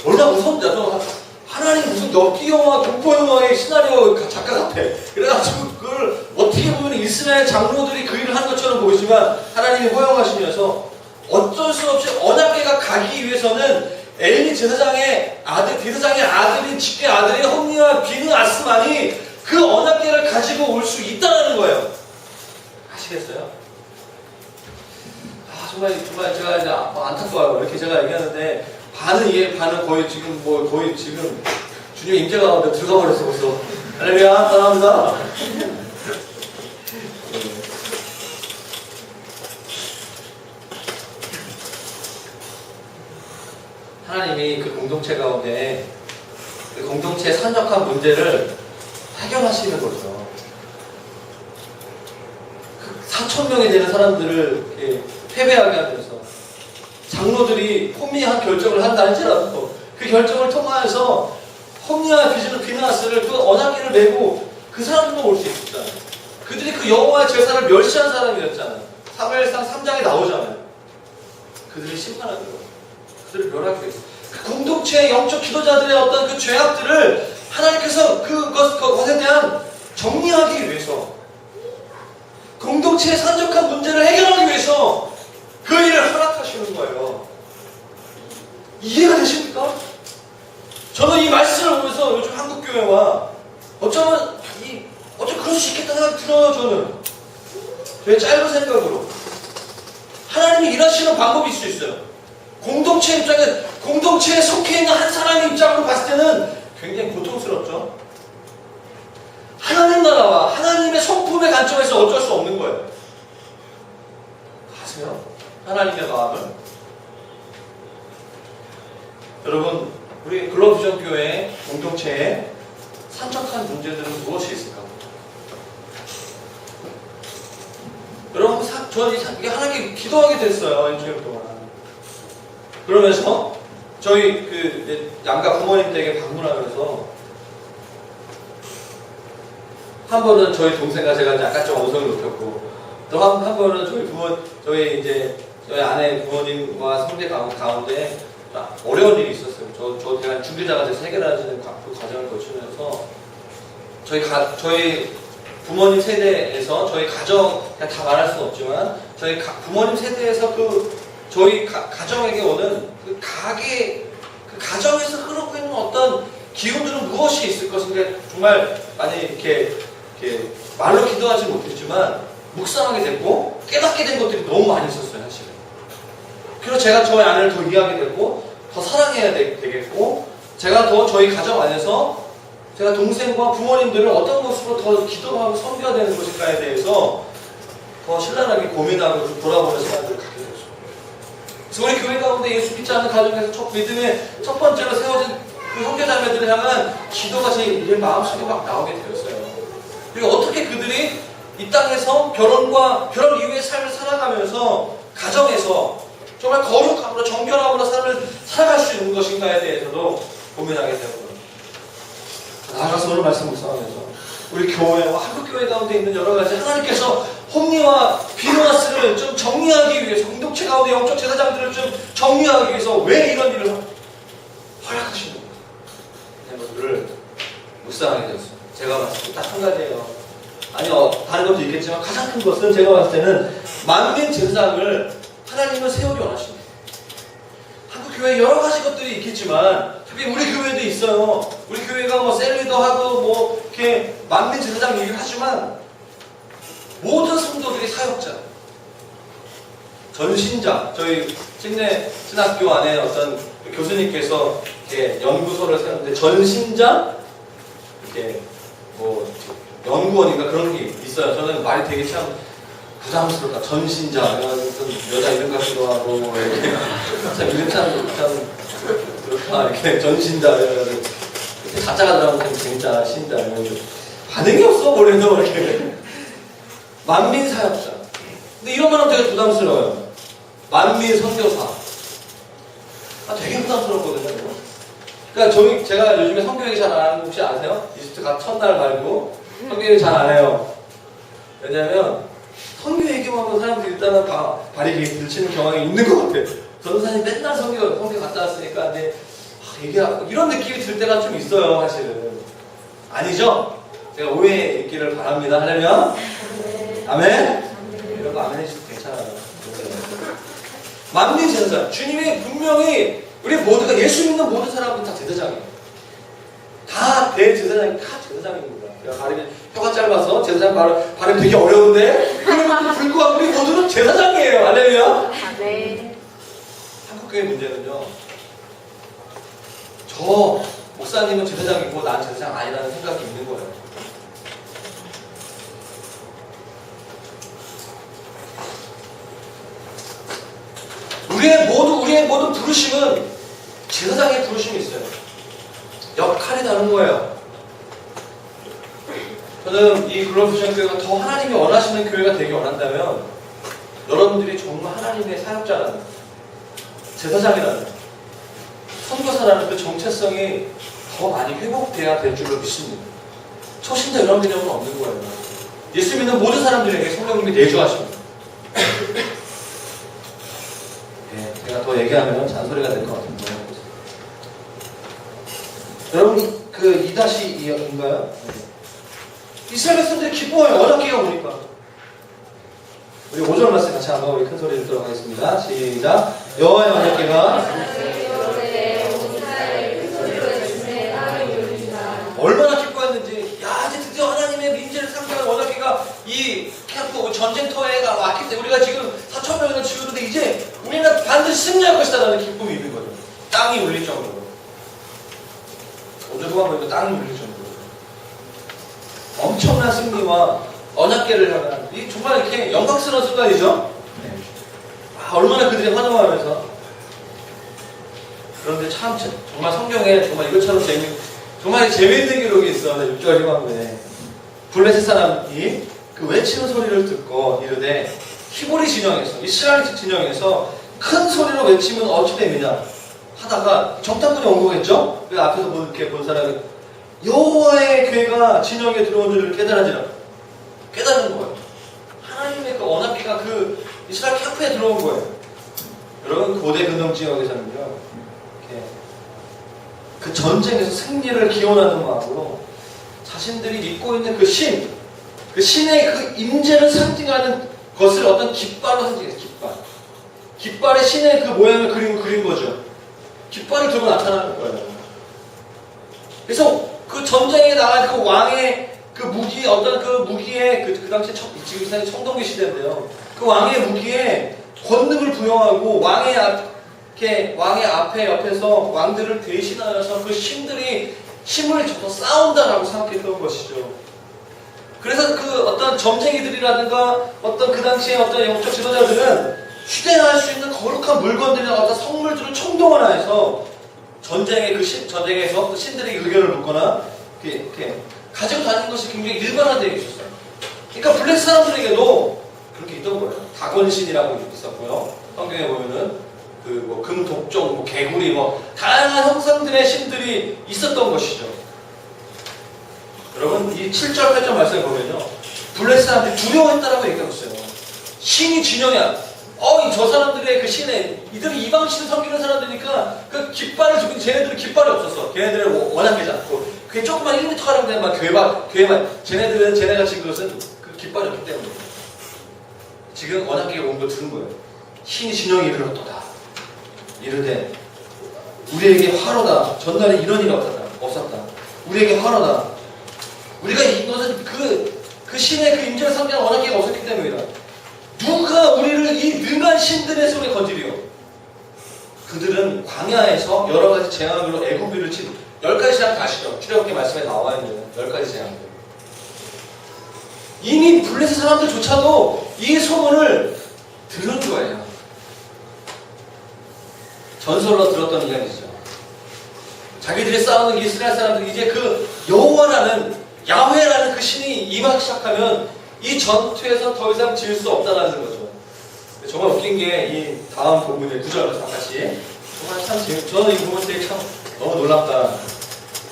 얼마나 무서운지 알죠? 하나님 무슨 엽기 영화, 공포 영화의 시나리오 작가 같아. 그래가지고 그걸 어떻게 보면 이스라엘 장로들이 그 일을 한 것처럼 보이지만 하나님이 허용하시면서 어쩔 수 없이 언약궤가 가기 위해서는 엘리 제사장의 아들인 직계 아들인 홈니와 비느하스만이 그 언약궤를 가지고 올 수 있다는 거예요. 아시겠어요? 정말 제가 이제 안타까워요. 이렇게 제가 얘기하는데 반은 이해, 반은 거의 지금 주님 임재가 가운데 들어가 버렸어 벌써. 할렐루야, 사랑합니다. 하나님이 그 공동체 가운데 그 공동체의 산적한 문제를 해결하시는 거죠. 4,000명이 되는 사람들을 이렇게 패배하게 하면서 장로들이 홈리한 결정을 한다 할지라도 그 결정을 통하여서 홈리와 비느하스를 그 언약궤를 메고 그 사람들만 올 수 있었잖아요. 그들이 그 여호와의 제사를 멸시한 사람이었잖아요. 사무엘상 3장에 나오잖아요. 그들이 심판하는 거예요. 그들을 멸하게 했어요. 그 공동체의 영적 기도자들의 어떤 그 죄악들을 하나님께서 그것에 대한 정리하기 위해서 공동체의 산적한 문제를 해결하기 위해서 그 일을 허락하시는 거예요. 이해가 되십니까? 저는 이 말씀을 보면서 요즘 한국교회와 어쩌면 그럴 수 있겠다는 생각이 들어요. 저는 제 짧은 생각으로 하나님이 일하시는 방법이 있을 수 있어요. 공동체 입장에 공동체에 속해 있는 한 사람의 입장으로 봤을 때는 굉장히 고통스럽죠. 하나님 나라와 하나님의 성품의 관점에서 어쩔 수 없는 거예요. 아세요? 하나님의 마음을. 여러분, 우리 글로비전 교회 공동체에 산적한 문제들은 무엇이 있을까? 여러분, 저는 이게 하나님께 기도하게 됐어요. 일주일 동안. 그러면서 저희 양가 부모님 댁에 방문하면서 한 번은 저희 동생과 제가 약간 좀 언성을 높였고, 또 한 번은 저희 아내 부모님과 성대 가운데 어려운 일이 있었어요. 제가 중재자가 돼서 해결하는 그 과정을 거치면서 저희 부모님 세대에서 저희 가정, 그냥 다 말할 수는 없지만 저희 부모님 세대에서 저희 가정에게 오는 그 가정에서 흐르고 있는 어떤 기운들은 무엇이 있을 것인가. 정말 많이 이렇게 말로 기도하지 못했지만 묵상하게 됐고 깨닫게 된 것들이 너무 많이 있었어요, 사실은. 그래서 제가 저희 아내를 더 이해하게 됐고 더 사랑해야 되겠고, 제가 더 저희 가정 안에서 제가 동생과 부모님들을 어떤 모습으로 더 기도하고 섬겨야 되는 것인가에 대해서 더 신랄하게 고민하고 돌아보는 시간들을 갖게 되었습니다. 그래서 우리 교회 가운데 예수 믿지 않는 가정에서 믿음의 첫 번째로 세워진 그 형제자매들을 향한 기도가 제 마음속에 막 나오게 되었어요. 그리고 어떻게 그들이 이 땅에서 결혼 이후의 삶을 살아가면서 가정에서 정말 거룩함으로 정결함으로 삶을 살아갈 수 있는 것인가에 대해서도 고민하게 되었고요. 나아가서 오늘 말씀 묵상하면서 우리 교회와 한국교회 가운데 있는 여러 가지 하나님께서 홈리와 비누아스를 좀 정리하기 위해서, 공동체 가운데 영적 제사장들을 좀 정리하기 위해서 왜 이런 일을 허락하시는 건가 하는 것들을 묵상하게 되었습니다. 제가 봤을 때 딱 한 가지예요. 아니요, 다른 것도 있겠지만 가장 큰 것은 제가 봤을 때는 만민 제사장을 하나님은 세우기 원하십니다. 한국 교회에 여러 가지 것들이 있겠지만 특히 우리 교회도 있어요. 우리 교회가 셀리도 하고 이렇게 만민 제사장 얘기를 하지만 모든 성도들이 사역자, 전신자. 저희 신내 신학교 안에 어떤 교수님께서 이렇게 연구소를 세웠는데 전신자 이렇게 연구원인가 그런 게 있어요. 저는 말이 되게 참 부담스럽다. 전신자, 여자 이름 같기도 하고, 이렇게. 참 이름 참 그렇다. 이렇게 전신자, 이렇게 가짜가 들어가면 진짜, 신자, 이런 반응이 없어, 원래도 이렇게. 만민 사역자. 근데 이런 말 하면 되게 부담스러워요. 만민 선교사. 되게 부담스럽거든요. 그러니까 제가 요즘에 성교 얘기 잘 안 하는 거 혹시 아세요? 이집트 첫날 말고 성교 얘기 잘 안 해요. 왜냐면 성교 얘기만 하면 사람들이 일단은 발이 들치는 경향이 있는 것 같아요. 전도사님 맨날 성교 갔다 왔으니까 근데 이런 느낌이 들 때가 좀 있어요, 사실은. 아니죠? 제가 오해 있기를 바랍니다. 하려면 아멘? 이런 거 아멘 해주셔도 괜찮아요. 만민 제사장. 주님이 분명히 우리 모두가 예수 믿는 모든 사람은 다 제사장이에요. 다 대제사장이 다 제사장입니다. 발음이 혀가 짧아서 제사장 발음 되게 어려운데 그럼에도 불구하고 우리 모두는 제사장이에요. 할렐루야. 네. 한국교회 문제는요. 저 목사님은 제사장이고 난 제사장 아니라는 생각이 있는 거예요. 우리의 모든 부르심은 제사장의 부르심이 있어요. 역할이 다른 거예요. 저는 이 글로비전 교회가 더 하나님이 원하시는 교회가 되기 원한다면 여러분들이 정말 하나님의 사역자라는, 제사장이라는, 선교사라는 그 정체성이 더 많이 회복돼야 될 줄로 믿습니다. 초신자 이런 개념은 없는 거예요. 예수 믿는 모든 사람들에게 성령님이 내주하십니다. 제가 더 얘기하면 잔소리가 될 것 같은데. 여러분, 2-2인가요? 이스라엘 백성들이 기뻐해요. 어저께가 오니까. 우리 5절 말씀 같이 한번 우리 큰 소리 듣도록 하겠습니다. 시작. 여호와의 언약궤가 얼마나 기뻐했는지. 야, 이제 드디어 하나님의 민재를 상징하는 언약궤가 이 캠프 전쟁터에가 왔기 때문에 우리가 지금 4,000명을 지우는데 이제 우리는 반드시 승리할 것이다라는 기쁨이 있는 거죠. 땅이 울릴 정도로. 오늘 후반 보니까 땅이 울릴 정도로. 엄청난 승리와 언약궤를 향한 이 정말 이렇게 영광스러운 순간이죠. 얼마나 그들이 환호하면서. 그런데 참 정말 성경에 정말 이것처럼 정말 재미있는 기록이 있어. 6절 희망문에 블레셋 사람이 그 외치는 소리를 듣고 이르되 히브리 진영에서 이스라엘 진영에서 큰 소리로 외치면 어찌 됩니다 하다가 정탐꾼이 온 거겠죠? 그 앞에서 이렇게 본 사람이 여호와의 괴가 진영에 들어온 줄을 깨달은 거예요. 하나님의 그 언약궤가 그 이스라엘 캠프에 들어온 거예요. 여러분 고대 근동 지역에서는요 이렇게 그 전쟁에서 승리를 기원하는 마음으로 자신들이 믿고 있는 그 신의 그 임재를 상징하는 것을 어떤 깃발로 상징해요. 깃발에 신의 그 모양을 그린 거죠. 깃발을 들고 나타나는 거예요. 그래서 그 전쟁에 나간 그 왕의 그 무기, 어떤 그 무기에 그 당시 지금 사실 청동기 시대인데요. 그 왕의 무기에 권능을 부여하고 왕의 앞에 옆에서 왕들을 대신하여서 그 신들이 힘을 줘서 싸운다라고 생각했던 것이죠. 그래서 그 어떤 점쟁이들이라든가 어떤 그 당시에 어떤 영적 지도자들은 휴대할 수 있는 거룩한 물건들이나 어떤 성물들을 총동원해서 전쟁에서 그 신들의 의견을 묻거나 이렇게 가지고 다니는 것이 굉장히 일반화되어 있었어요. 그러니까 블랙 사람들에게도 그렇게 있던 거예요. 다곤신이라고 있었고요. 성경에 보면은 그 금, 독종, 개구리 다양한 형상들의 신들이 있었던 것이죠. 여러분 이 7절 8절 말씀에 보면요 블레셋 사람들이 두려워했다라고 얘기하고 있어요. 신이 진영이야. 저 사람들의 그 신에 이들이 이방 신을 섬기는 사람들이니까 그 깃발을 주고 쟤네들은 깃발이 없었어. 걔네들은 워낙 깨지 않고 그게 조금만 1m 가량 되는 막 교회만 쟤네가 지금 그것은 그 깃발이 없기 때문에 지금 워낙 깨가 온 거 들은 거예요. 신이 진영이 이르렀도다. 이르되 우리에게 화로다. 전날에 이런 일이 없었다. 우리에게 화로다. 우리가 이것은 그 신의 그 임재를 상징하는 원한계가 없었기 때문이다. 누가 우리를 이 능한 신들의 손에 건드려? 그들은 광야에서 여러 가지 재앙으로 애굽비를 친 10가지 재앙 아시죠? 출애굽기 말씀에 나와 있는 10가지 재앙들. 이미 블레셋 사람들조차도 이 소문을 들은 거예요. 전설로 들었던 이야기죠. 자기들이 싸우는 이스라엘 사람들이 이제 그 여호와라는 야훼라는 그 신이 임하기 시작하면 이 전투에서 더 이상 질 수 없다는 거죠. 정말 웃긴 게 이 다음 부분의 9절과 4같이 정말 참 저는 이 부분 때문에 참 너무 놀랍다.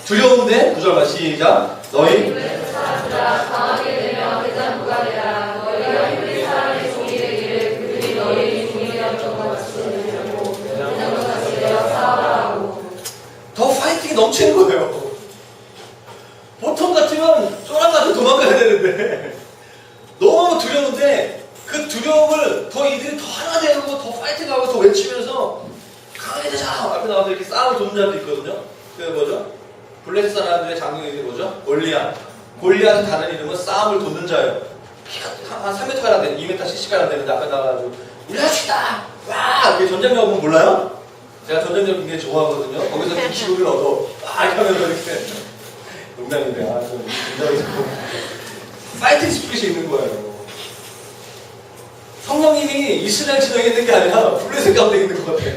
두려운데 9절과 시작. 너희 사람들아 강하게 되며 대장부가 되라. 너희가 히브리 사람의 종이 되기를 그들이 너희 종이 되었던 것 같이 되려고 대장부 같이 되어 싸우라 하고. 더 파이팅이 넘치는 거예요. 보통 같으면 쫄아가지고 도망가야 되는데 너무 두려운데 그 두려움을 더 이들이 더 하나 되고 더 파이팅하고 더 외치면서 강하게 되자! 앞에 나와서 이렇게 싸움을 도는 자도 있거든요. 그게 뭐죠? 블레셋 사람들의 장군 이름이 뭐죠? 골리앗. 골리앗의 다른 이름은 싸움을 돕는 자예요. 키가 한 3m 가량 되는 2m 70가량 되는데 앞에 나와가지고 우리 할 수 있다! 와! 이게 전쟁력 보면 몰라요? 제가 전쟁력 굉장히 좋아하거든요. 거기서 그 기운을 얻어 이렇게 하면서 이렇게 농담인데 좀 굉장히 파이팅 스피릿이 있는 거예요. 성령님이 이스라엘 진영에 있는 게 아니라 블레셋 가운데 있는 것 같아.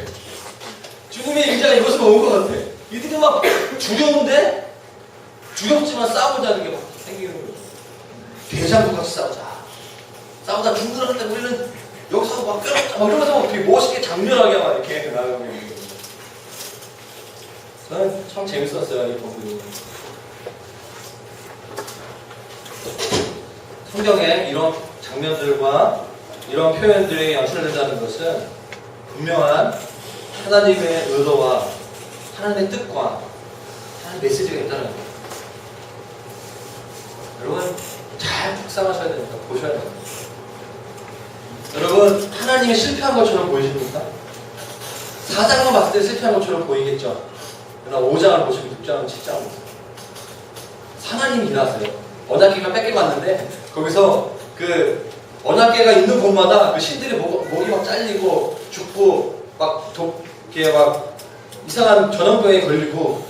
주님의 임재가 이곳으로 온 것 같아. 이들이 막 두려운데 두렵지만 싸우자는 게 막 생기는 거죠. 대장부 같이 싸우다 죽으라는데 우리는 여기서 막 끌어다 막 이러면서 막 멋있게 장렬하게 막 이렇게 나가고 있는 거죠. 저는 참 재밌었어요 이 부분이. 성경에 이런 장면들과 이런 표현들이 연출된다는 것은 분명한 하나님의 의도와 하나님의 뜻과 하나님의 메시지가 있다는 거예요. 여러분 잘 묵상하셔야 됩니다. 보셔야 됩니다. 여러분 하나님이 실패한 것처럼 보이십니까? 4장만 봤을 때 실패한 것처럼 보이겠죠. 그러나 5장을 보시면 6장을 7장을 보세요. 하나님이 일하세요. 언약궤가 뺏겨갔는데 거기서 그 언약궤가 있는 곳마다 그 신들이 목이 막 잘리고 죽고 이렇게 막 이상한 전염병에 걸리고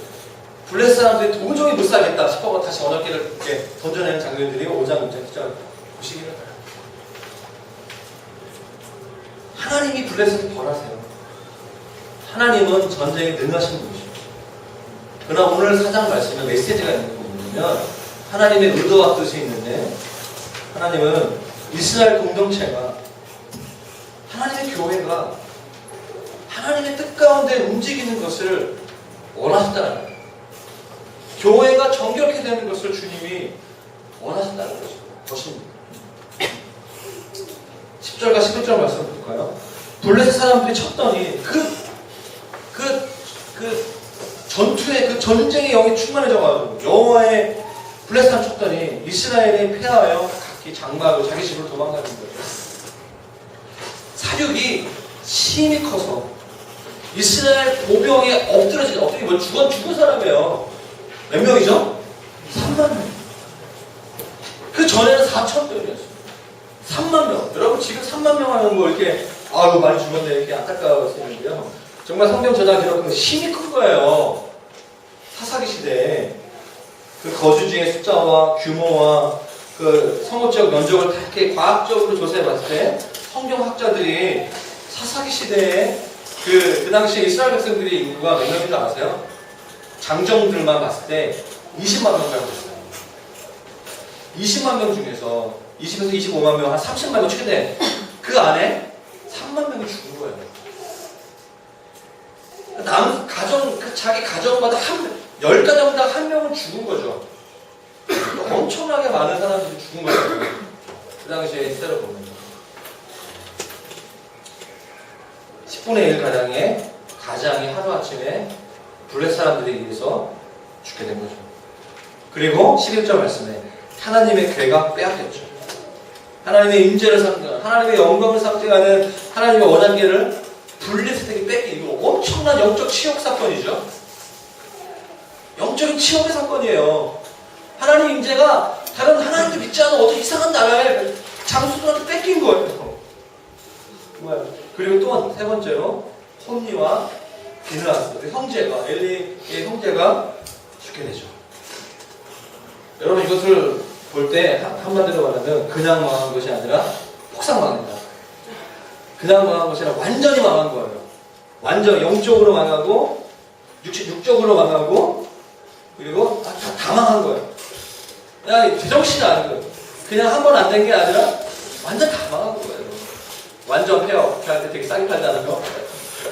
블레셋 사람들이 도저히 못 살겠다 싶어서 다시 언약궤를 이렇게 던져내는 장면들이 5장, 6장, 7장 보시기를 바랍니다. 하나님이 블레셋을 벌하세요. 하나님은 전쟁에 능하신 분이죠. 그러나 오늘 4장 말씀에 메시지가 있는 거 보면 하나님의 의도와 뜻이 있는데 하나님은 이스라엘 공동체가 하나님의 교회가 하나님의 뜻 가운데 움직이는 것을 원하셨다는 거예요. 교회가 정결케 되는 것을 주님이 원하신다는 것입니다. 10절과 11절 말씀 볼까요? 블레셋 사람들이 쳤더니 전투의 그 전쟁의 영이 충만해져가지고 여호와의 블레셋 사람 쳤더니 이스라엘이 패하여 각기 장막으로 자기 집으로 도망가는 거죠. 사륙이 심히 커서 이스라엘 보병이 엎드려진 엎드리 뭐 죽은 사람이에요. 몇 명이죠? 3만 명. 그 전에는 4천 명이었어요. 3만 명. 여러분 지금 3만 명 하면 뭐 이렇게 아유 많이 죽었네 이렇게 안타까워지는데요. 정말 성경 저자 기록은 힘이 큰 거예요. 사사기 시대에 그 거주지의 숫자와 규모와 그 성읍지역 면적을 다 이렇게 과학적으로 조사해봤을 때 성경학자들이 사사기 시대에 그 당시에 이스라엘 백성들의 인구가 몇 명인 줄 아세요? 장정들만 봤을 때 20만 명 정도 됐어요. 20만 명 중에서 20에서 25만 명, 한 30만 명 최대 그 안에 3만 명이 죽은 거예요. 남 가정 자기 가정마다 10가정당 한 명은 죽은 거죠. 엄청나게 많은 사람들이 죽은 거예요. 그 당시에 시대로 보면 10분의 1 가장이 하루아침에 블레셋 사람들에 의해서 죽게 된 거죠. 그리고 11절 말씀에 하나님의 괴가 빼앗겼죠. 하나님의 임재를 상징하는, 하나님의 영광을 상징하는 하나님의 원한계를 블레셋에게 뺏기고 엄청난 영적 치욕 사건이죠. 영적인 치욕의 사건이에요. 하나님 임재가 다른 하나님도 믿지 않은 어떤 이상한 나라에 장수들한테 뺏긴 거예요. 그리고 또 세 번째로 혼니와 비느하스, 형제가 엘리의 형제가 죽게 되죠. 여러분 이것을 볼 때 한마디로 말하면 그냥 망한 것이 아니라 폭삭 망했다. 그냥 망한 것이 아니라 완전히 망한 거예요. 완전 영적으로 망하고 육적으로 망하고 그리고 다 망한 거예요. 그냥 제정신이 아닌 거예요. 그냥 한 번 안 된 게 아니라 완전 다 망한 거예요. 완전 폐업, 걔한테 되게 싸게 팔자는 거.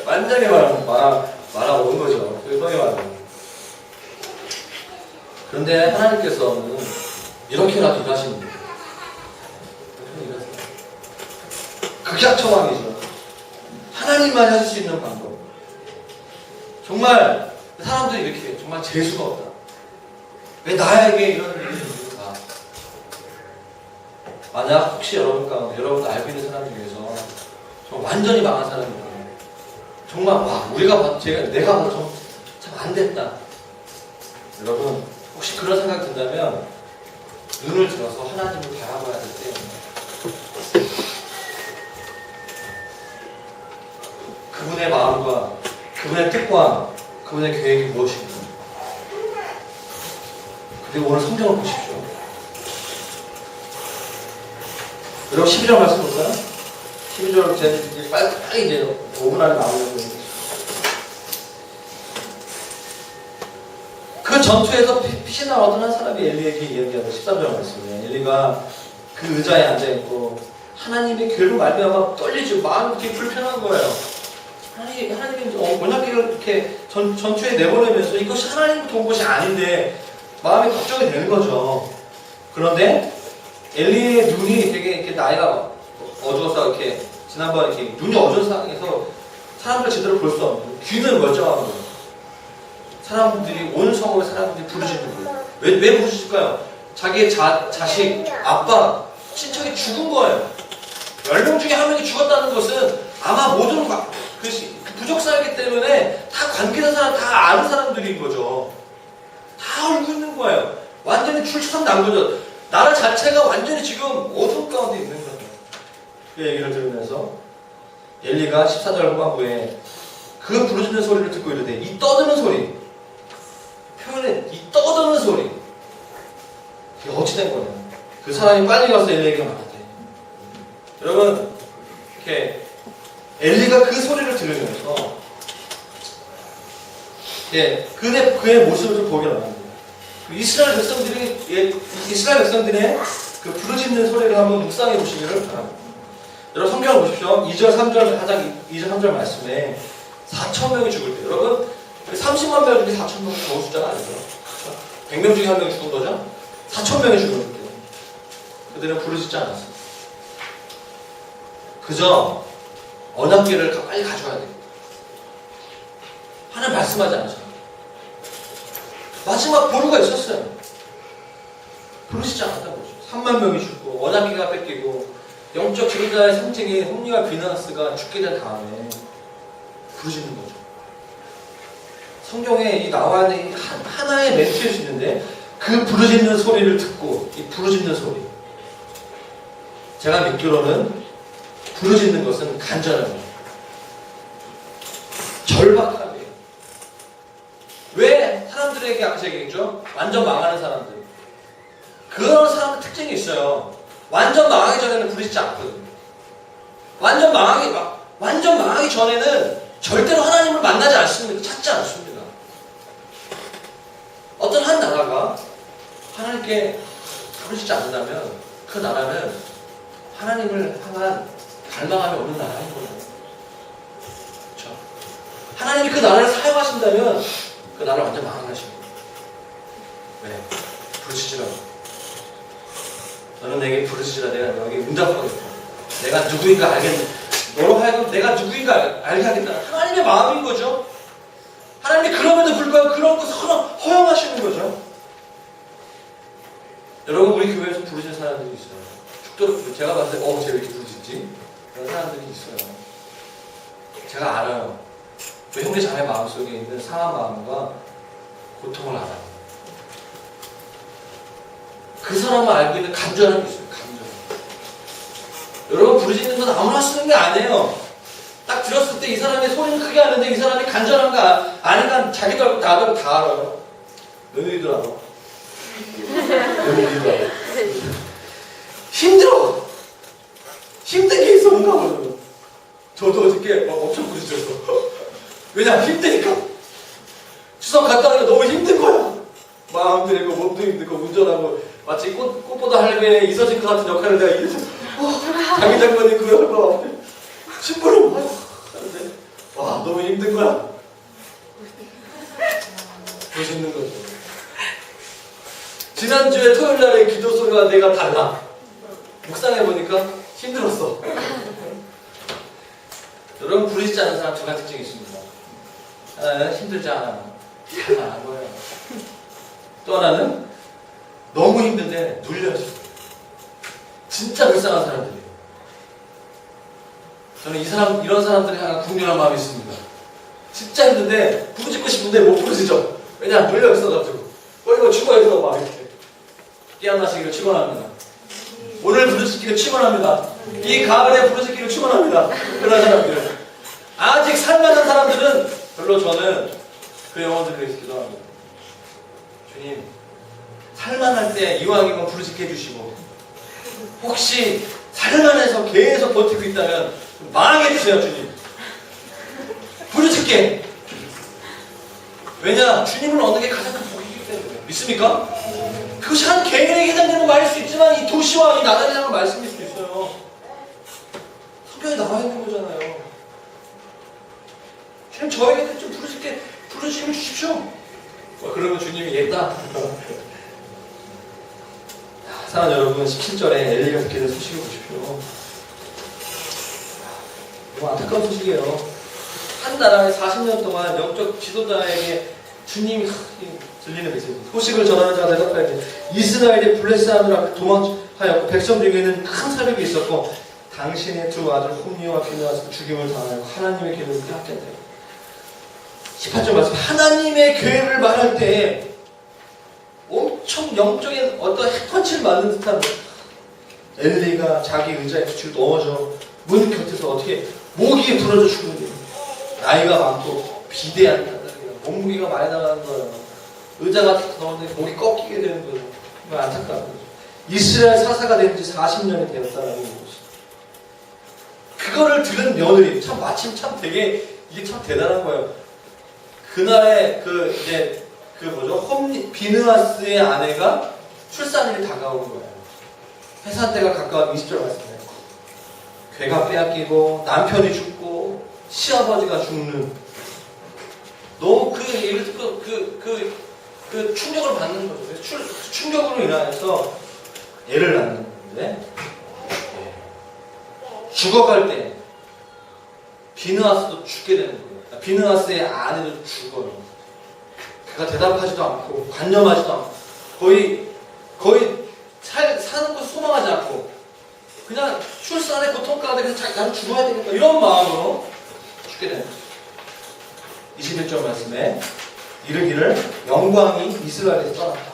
완전히 말하고 온 거죠. 그게 성이 말하는. 그런데 하나님께서는 이렇게라도 일하십니다. 극약처방이죠. 하나님만 하실 수 있는 방법. 정말 사람들이 이렇게 정말 재수가 없다. 왜 나에게 이런 일이 있을까? 만약 혹시 여러분 가운데 여러분도 알고 있는 사람 중에서 정말 완전히 망한 사람이 있다면 정말 내가 봐도 참 안 됐다. 여러분 혹시 그런 생각이 든다면 눈을 들어서 하나님을 바라봐야 될 때입니다. 그분의 마음과 그분의 뜻과 그분의 계획이 무엇인가. 그리고 오늘 성경을 보십시오. 여러분 12절 말씀 볼까요? 12절 이제 빨리 이제 5분 안에 나오려고. 그 전투에서 빛이 나 어떤 한 사람이 엘리에게 이야기하고 13절 말씀이에요. 엘리가 그 의자에 앉아있고 하나님의 괴로 말미암아 떨리죠. 마음이 되게 불편한 거예요. 하나님이 원하기를 이렇게 전투에 내보내면서 이것이 하나님이 도운 것이 아닌데 마음이 걱정이 되는 거죠. 그런데 엘리의 눈이 되게 이렇게 나이가 어두워서 이렇게 지난번 이렇게 눈이 어두운 상황에서 사람들 제대로 볼 수 없는 귀는 멀쩡한 거예요. 사람들이 온 성읍의 사람들이 부르짖는 거예요. 왜 부르짖을까요? 자기의 자식, 아빠, 친척이 죽은 거예요. 10명 중에 1명이 죽었다는 것은 아마 모든 그 부족사이기 때문에 다 관계된 사람, 다 아는 사람들인 거죠. 다 알고 있는 거예요. 완전히 출처럼 난 거죠. 나라 자체가 완전히 지금 어둠 가운데 있는 거예요. 그 얘기를 들으면서 엘리가 14절 후반부에 그 부르짖는 소리를 듣고 이르되 이 떠드는 소리, 표현에 이 떠드는 소리, 그게 어찌 된 거냐. 그 사람이 빨리 가서 엘리에게 말하되, 여러분 이렇게 엘리가 그 소리를 들으면서 그의 모습을 좀 보게 나옵니다. 이스라엘 백성들의 그 부르짖는 소리를 한번 묵상해 보시기를 바랍니다. 여러분 성경을 보십시오. 2절 3절 하장 2절 3절 말씀에 4,000명이 죽을 때 여러분 30만 명 중에 4,000명이 적은 숫자가 아니죠. 100명 중에 1명이 죽은 거죠. 4,000명이 죽을 때 그들은 부르짖지 않았습니다. 그저 언약궤를 빨리 가져와야 돼요. 하나님 말씀하지 않으셔요. 마지막 보루가 있었어요. 부르시지 않았다고 그러죠. 3만 명이 죽고 언약궤가 뺏기고 영적 지도자의 상징인 홈리와 비나스가 죽게 된 다음에 부르짖는 거죠. 성경에 이 나와 있는 하나의 멘트일 수 있는데 그 부르짖는 소리를 듣고 이 부르짖는 소리 제가 믿기로는 부르짖는 것은 간절합니다. 절박함이에요. 왜 사람들에게 아까 얘기했죠? 완전 망하는 사람들. 그런 사람들 특징이 있어요. 완전 망하기 전에는 부르짖지 않거든요. 완전 망하기 전에는 절대로 하나님을 만나지 않습니다. 찾지 않습니다. 어떤 한 나라가 하나님께 부르짖지 않는다면 그 나라는 하나님을 향한 갈망함이 없는 나라인 거예요. 그렇죠? 하나님이 그 나라를 사용하신다면 그 나라 완전 망하신 거예요. 왜? 부르짖으라고. 너는 내게 부르짖으라. 내가 너에게 응답하겠다. 내가 누구인가 알겠다. 너로 하여금 내가 누구인가 알게 하겠다. 하나님의 마음인 거죠. 하나님이 그럼에도 불구하고 그런 것을 허용하시는 거죠. 여러분 우리 교회에서 부르짖는 사람들이 있어요. 죽도록 제가 봤을 때 쟤 왜 이렇게 부르짖지? 그런 사람들이 있어요. 제가 알아요. 그 형제 자매 마음속에 있는 상한 마음과 고통을 알아요. 그 사람만 알고 있는 간절함이 있어요. 간절함. 여러분 부르짖는 건 아무나 쓰는 게 아니에요. 딱 들었을 때 이 사람의 소리는 크게 하는데 이 사람이 간절한가 아닌가 자기도 알고 나도 다 알아요. 너희도 알아. 너희도 알아. 힘들어. 힘든 게 있어 뭔가 보면. 저도 어저께 엄청 부르짖었어. 왜냐 힘드니까. 추석 갔다 오니까 너무 힘든 거야. 마음도 힘들고 몸도 힘들고 운전하고 마치 꽃보다 할배 이서진 것 같은 역할을 내가 이래서 자기 장관이 그 얼마 심부름 하는데 와 너무 힘든 거야. 부르짖는 거죠. 지난주에 토요일날의 기도 소리와 내가 달라. 묵상해보니까 힘들었어. 여러분 부르짖지 않는 사람 두 가지 특징이 있습니다. 하나는 힘들지 않아요. 잘 안 한 거예요. 또 하나는 너무 힘든데 눌려져. 진짜 불쌍한 사람들이에요. 저는 이런 사람들이 향한 국률한 마음이 있습니다. 진짜 힘든데 부르짖고 싶은데 못 부르짖어. 왜냐 눌려 있어가지고. 이거 죽어있어 막 이렇게. 깨어나시기를 축원합니다. 오늘 부르짖기를 축원합니다. 이 가을에 부르짖기를 축원합니다. 그런 사람들. 아직 살만한 사람들은 별로 저는 그 영혼들 그래서 기도합니다. 주님, 살만할 때 이왕이면 부르짖게 해주시고 혹시 살만해서 계속 버티고 있다면 망하게 해주세요, 주님. 부르짖게. 왜냐? 주님을 얻는 게 가장 큰 복이기 때문에. 믿습니까? 그것이 한 개인에게 해당되는 말일 수 있지만 이 도시와 이 나라에 대한 말씀일 수도 있어요. 성경에 나와 있는 거잖아요. 주님 저에게 좀 부르짖음을 주십시오. 그러면 주님이 얘다. 사랑하는 여러분 17절에 엘리가 듣게 된 소식을 보십시오. 너무 안타까운 소식이에요. 한 나라에 40년 동안 영적 지도자에게 주님이 들리는 메시지. 소식을 전하는 자가 대답하여 이스라엘이 블레셋 앞에 도망하였고 백성 중에는 큰 사륙이 있었고 당신의 두 아들 홈리와 비느하스 죽임을 당하여 하나님의 계획을 깨닫겠다. 18절 말씀. 하나님의 계획을 말할 때 엄청 영적인 어떤 핵펀치를 맞는 듯한 엘리가 자기 의자에 뒤로 넘어져 문 곁에서 어떻게 목이 부러져 죽는 거예요. 나이가 많고 비대한 사람이에요. 몸무게가 많이 나가는 거예요. 의자가 넘어지는데 목이 꺾이게 되는 거예요. 정말 안타까운 거죠. 이스라엘 사사가 된 지 40년이 되었다는 것이. 그거를 들은 며느리, 참 마침 참 되게, 이게 참 대단한 거예요. 그날에 비느하스의 아내가 출산일이 다가오는 거예요. 해산 때가 가까운 20절 말씀에 괴가 빼앗기고 남편이 죽고 시아버지가 죽는, 너무 그 얘기를 듣고 그 충격을 받는 거죠. 충격으로 인하여서 애를 낳는 건데, 죽어갈 때 비느하스도 죽게 되는 거예요. 비느하스의 아내도 죽어요. 그가 대답하지도 않고 관념하지도 않고 거의 사는 거 소망하지 않고 그냥 출산의 고통 가운데 그냥 나는 죽어야 되겠다 이런 마음으로 죽게 되는 거죠. 21절 말씀에 이르기를 영광이 이스라엘에서 떠났다.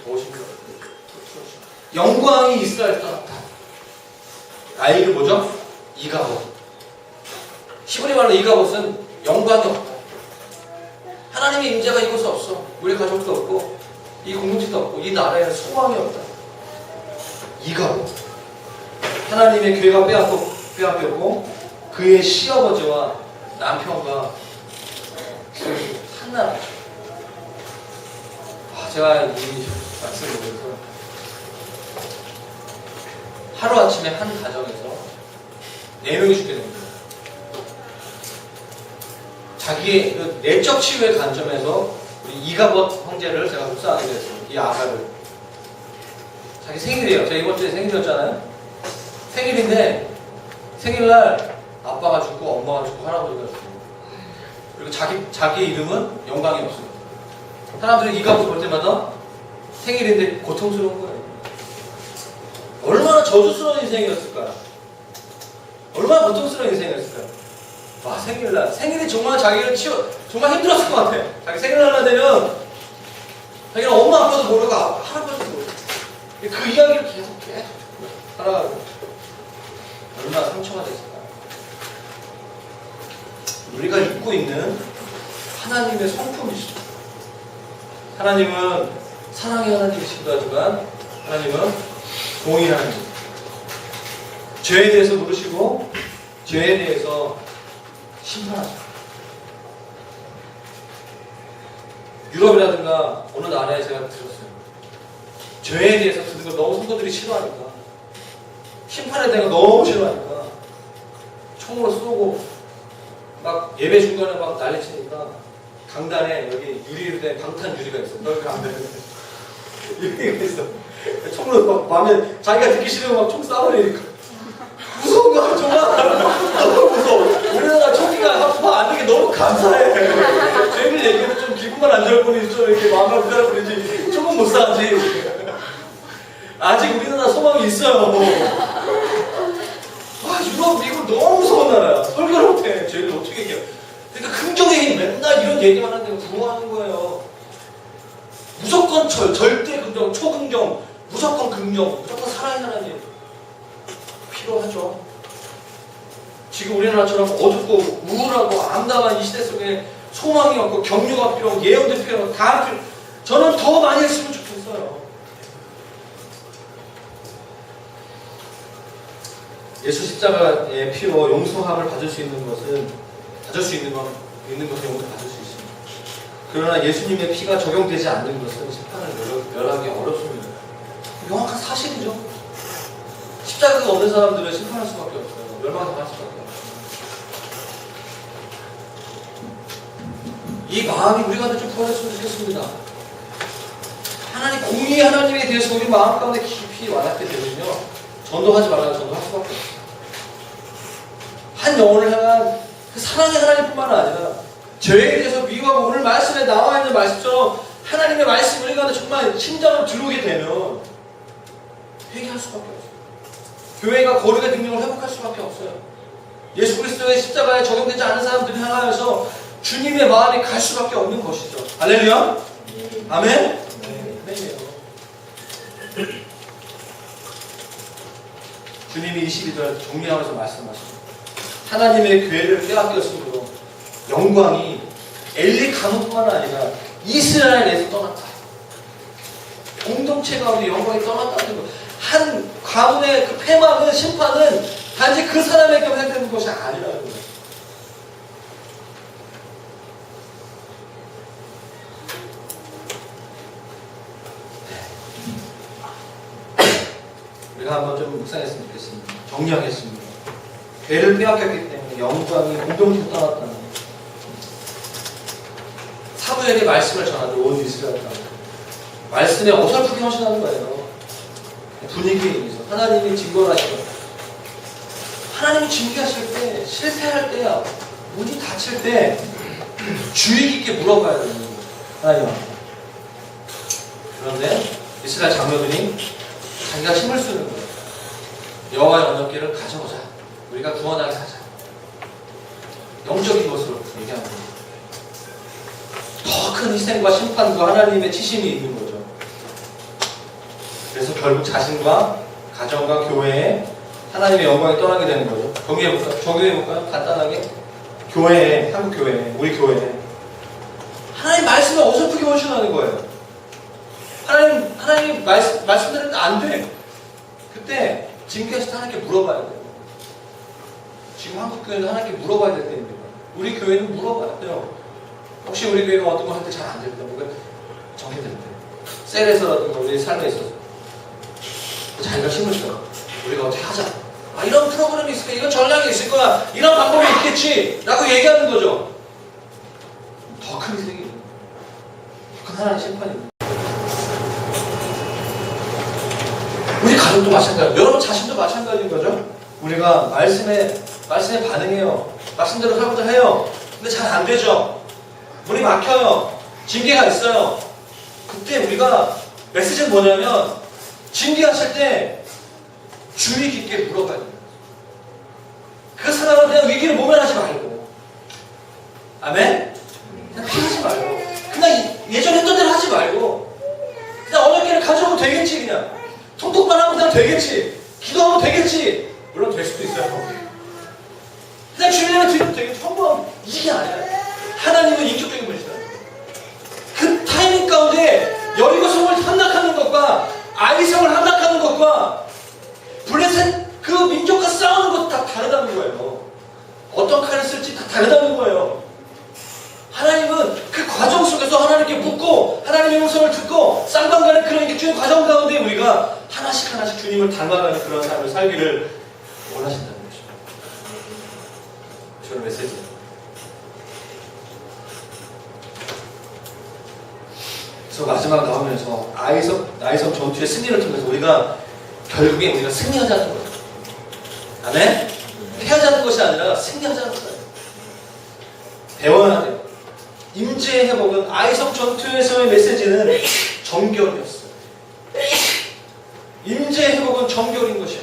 더우신가요? 영광이 이스라엘에서 떠났다. 아이를 뭐죠? 이가봇. 히브리 말로 이가봇은 영광이 없다. 하나님의 임재가 이곳에 없어. 우리 가족도 없고 이 공동체도 없고 이 나라에는 소망이 없다. 이가봇. 하나님의 교회가 빼앗겼고 그의 시아버지와 남편과 한 나라죠. 제가 이 말씀을 보면서 하루아침에 한 가정에서 4명이 죽게 됩니다. 자기의 그 내적 치유의 관점에서 우리 이가봇 형제를 제가 묵상하게 됐어요. 이 아가를. 자기 생일이에요. 제가 이번 주에 생일이었잖아요. 생일인데 생일날 아빠가 죽고 엄마가 죽고 할아버지가 죽고 그리고 자기 이름은 영광이 없어요. 사람들이 이가봇 볼 때마다 생일인데 고통스러운 거예요. 얼마나 저주스러운 인생이었을까요? 얼마나 고통스러운 인생이었을까요? 와, 생일날. 생일이 정말 자기를 정말 힘들었을 것 같아. 자기 생일날 되면 자기는 엄마 아빠도 모르고 할아버지도 모르고 그 이야기를 계속 살아가고 얼마나 상처가 됐을까요? 우리가 입고 있는 하나님의 성품이시죠. 하나님은 사랑의 하나님이시기도 하지만 하나님은 공의 하나님. 죄에 대해서 물으시고 죄에 대해서 심판하죠. 유럽이라든가 어느 나라에 제가 들었어요. 죄에 대해서 듣는 걸 너무 성도들이 싫어하니까, 심판에 대한 걸 너무 싫어하니까 총으로 쏘고 막 예배 중간에 막 난리치니까 강단에 여기 유리로 된 방탄 유리가 있어. 넓게 안 되는데 유리가 있어. 총으로 막 밤에 자기가 듣기 싫으면 막 총 쏴버리니까 무서운 거야. 정말 너무 무서워. 우리나라 총기가 안 되게 너무 감사해. 죄를 얘기해도 좀 기분만 안 좋을 뿐이지 좀 이렇게 마음을 불편할 뿐이지 조금 못 싸지. 아직 우리나라 소망이 있어요. 유럽, 미국 너무 무서운 나라야. 설교를 못해. 죄를 어떻게 얘기해. 그러니까 긍정의 힘 맨날 이런 얘기만 하는데 부러워하는 거예요. 무조건 절대 긍정, 초긍정, 무조건 긍정, 무조건 사랑의 하나님 필요하죠. 지금 우리나라처럼 어둡고 우울하고 암담한 이 시대 속에 소망이 없고 격려가 필요하고 예언도 필요하고 다 필요. 저는 더 많이 했으면 좋겠어요. 예수 십자가의 피로 용서함을 받을 수 있는 것은 있는 것을 용서 받을 수 있습니다. 그러나 예수님의 피가 적용되지 않는 것은 심판을 멸하기 어렵습니다. 명확한 사실이죠. 십자가가 없는 사람들은 심판할 수밖에 없어요. 멸망당할 수밖에 없어요. 이 마음이 우리 가운데 좀 부활했으면 좋겠습니다. 하나님, 공의 하나님에 대해서 우리 마음 가운데 깊이 와닿게 되면요, 전도하지 말아요. 전도할 수밖에 없어요. 한 영혼을 향한 그 사랑의 하나님뿐만 아니라 죄에 대해서 미워하고 오늘 말씀에 나와 있는 말씀처럼 하나님의 말씀을 우리 가운데 정말 심장으로 들어오게 되면 회개할 수밖에 없어요. 교회가 거룩의 능력을 회복할 수밖에 없어요. 예수 그리스도의 십자가에 적용되지 않은 사람들을 향하여서 주님의 마음이 갈 수밖에 없는 것이죠. 할렐루야? 아멘? 네. 주님이 22절 정리하면서 말씀하십니다. 하나님의 교회를 빼앗겼으므로 영광이 엘리 가문뿐만 아니라 이스라엘에서 떠났다. 공동체 가운데 영광이 떠났다는 것. 한 가문의 그 패망은, 심판은 단지 그 사람에게만 해당되는 것이 아니라는 거예요. 우리가 한번 좀 묵상했으면 좋겠습니다. 정리하겠습니다. 죄를 빼앗겼기 때문에 영광이 공동체로 떠났다는 거예요. 사무엘에게 말씀을 전하는 온 이스라엘 땅. 말씀에 어설프게 헌신하는 거예요. 분위기에 의해서 하나님이 증거를 하시고, 하나님이 징계하실 때, 실패할 때야, 문이 닫힐 때 주의 깊게 물어봐야 되는 거예요. 하나님한테. 그런데 이스라엘 장로들이 자기가 힘을 쓰는 거예요. 여호와의 언약궤를 가져오자. 우리가 구원하게 사자. 영적인 것으로 얘기하는 거예요. 더 큰 희생과 심판과 하나님의 치심이 있는 거죠. 그래서 결국 자신과 가정과 교회에 하나님의 영광이 떠나게 되는 거죠. 정리해볼까요? 간단하게. 교회에, 한국 교회에, 우리 교회에 하나님 말씀을 어설프게 헌신하는 거예요. 하나님 말씀대로는 안 돼. 그때 징계하실 때 하나님께 물어봐야 돼요. 지금 한국 교회는 하나님께 물어봐야 될 때입니다. 우리 교회는 물어봐야 돼요. 혹시 우리 교회가 어떤 거 할 때 잘 안 될 때, 뭔가 정해질 때, 셀에서라든가 우리 삶에 있어서 자기가 힘을 써요. 우리가 어떻게 하자. 이런 프로그램이 있을 거야. 이런 전략이 있을 거야. 이런 방법이 있겠지. 라고 얘기하는 거죠. 더 큰 희생이, 더 큰 하나님의 심판입니다. 우리 가족도 마찬가지예요. 여러분 자신도 마찬가지인 거죠. 우리가 말씀에 반응해요. 말씀대로 살고자 해요. 근데 잘 안 되죠. 문이 막혀요. 징계가 있어요. 그때 우리가 메시지는 뭐냐면, 징계하실 때 주의 깊게 물어봐야 돼요. 그 사람은 그냥 위기를 모면하지 말고, 아멘? 그냥 피하지 말고, 그냥 예전에 했던 대로 하지 말고, 그냥 언약궤를 가져오면 되겠지. 그냥 통독만 하면 그냥 되겠지. 기도하면 되겠지. 물론 될 수도 있어요. 그냥 주님을 드리면 되겠지. 성공, 이게 아니라 하나님은 인격적인 분이시다. 그 타이밍 가운데 여리고 성을 함락하는 것과 아이성을 함락하는 것과 블레셋 그 민족과 싸우는 것도 다 다르다는 거예요. 어떤 칼을 쓸지 다 다르다는 거예요. 하나님은 그 과정 속에서 하나님께 묻고 하나님의 음성을 듣고 쌍방간의 그런 인격적인 과정 가운데 우리가 하나씩 주님을 닮아가는 그런 삶을 살기를 원하신다는 것입니다. 저는 메시지. 그래서 마지막 나오면서 나이성 전투의 승리를 통해서 우리가 결국에 우리가 승리하자는 거예요. 아멘? 패하자는 것이 아니라 승리하자는 거예요. 배워야 돼요. 임재의 회복은 아이성 전투에서의 메시지는 정결이었어요. 임재의 회복은 정결인 것이에요.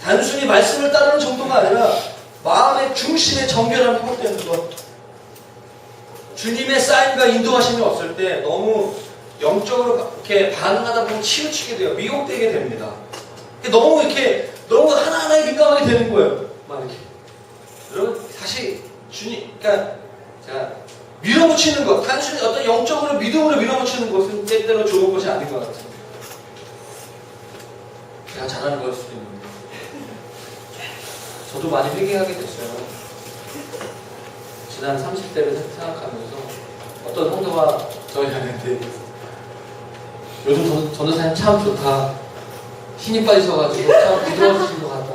단순히 말씀을 따르는 정도가 아니라 마음의 중심에 정결함이 회복되는 것. 주님의 사인과 인도하심이 없을 때 너무 영적으로 이렇게 반응하다 보면 치우치게 돼요. 미혹되게 됩니다. 너무 하나하나에 민감하게 되는 거예요. 막 이렇게. 여러분, 다시 그러니까 제가 밀어붙이는 것, 단순히 어떤 영적으로 믿음으로 밀어붙이는 것은 때때로 좋은 것이 아닌 것 같아요. 제가 잘하는 걸 수도 있는데. 저도 많이 회개하게 됐어요. 지난 30대를 생각하면서 어떤 성도가 저희한테 요즘 전도사님 참 좋다. 힘이 빠지셔가지고 참 부드러워지신 것 같다.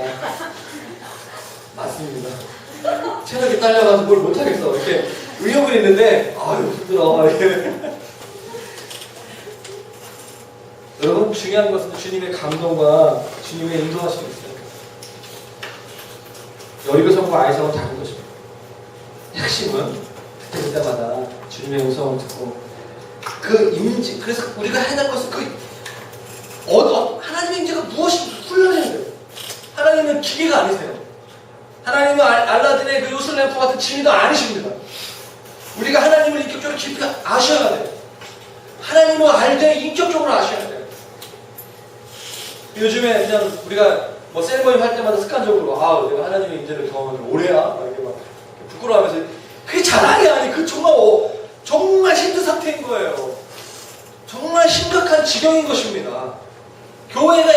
맞습니다. 체력이 딸려가지고 뭘 못하겠어. 이렇게 의욕은 있는데 아유 힘들어. 이렇게. 여러분 중요한 것은 주님의 감동과 주님의 인도하심이 있어요. 여리고성과 아이성은 다른 것입니다. 핵심은 그때마다 주님의 음성을 듣고 그 임재, 그래서 우리가 해야 할 것은 하나님의 임재가 무엇인지 훈련해야 돼요. 하나님은 기계가 아니세요. 하나님은 알라딘의 그 요술램프 같은 지니도 아니십니다. 우리가 하나님을 인격적으로 깊이 아셔야 돼요. 하나님을 알 때 인격적으로 아셔야 돼요. 요즘에 그냥 우리가 뭐 세리머니 할 때마다 습관적으로 내가 하나님의 임재를 경험하면 오래야 막 이렇게 막 부끄러워하면서 그게 자랑이 아니 그 정말 힘든 상태인 거예요. 정말 심각한 지경인 것입니다. 교회가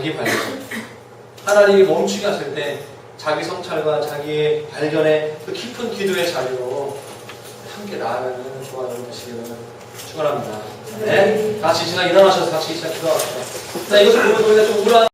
자기 발견. 하나님이 멈추게 하실 때 자기 성찰과 자기의 발견의 그 깊은 기도의 자리로 함께 나아가는 주가 여러분 되시기를 축원합니다. 네, 같이 시간 일어나셔서 같이 시작 기도합시다. 자, 이것을 보면 우리가 좀 우울한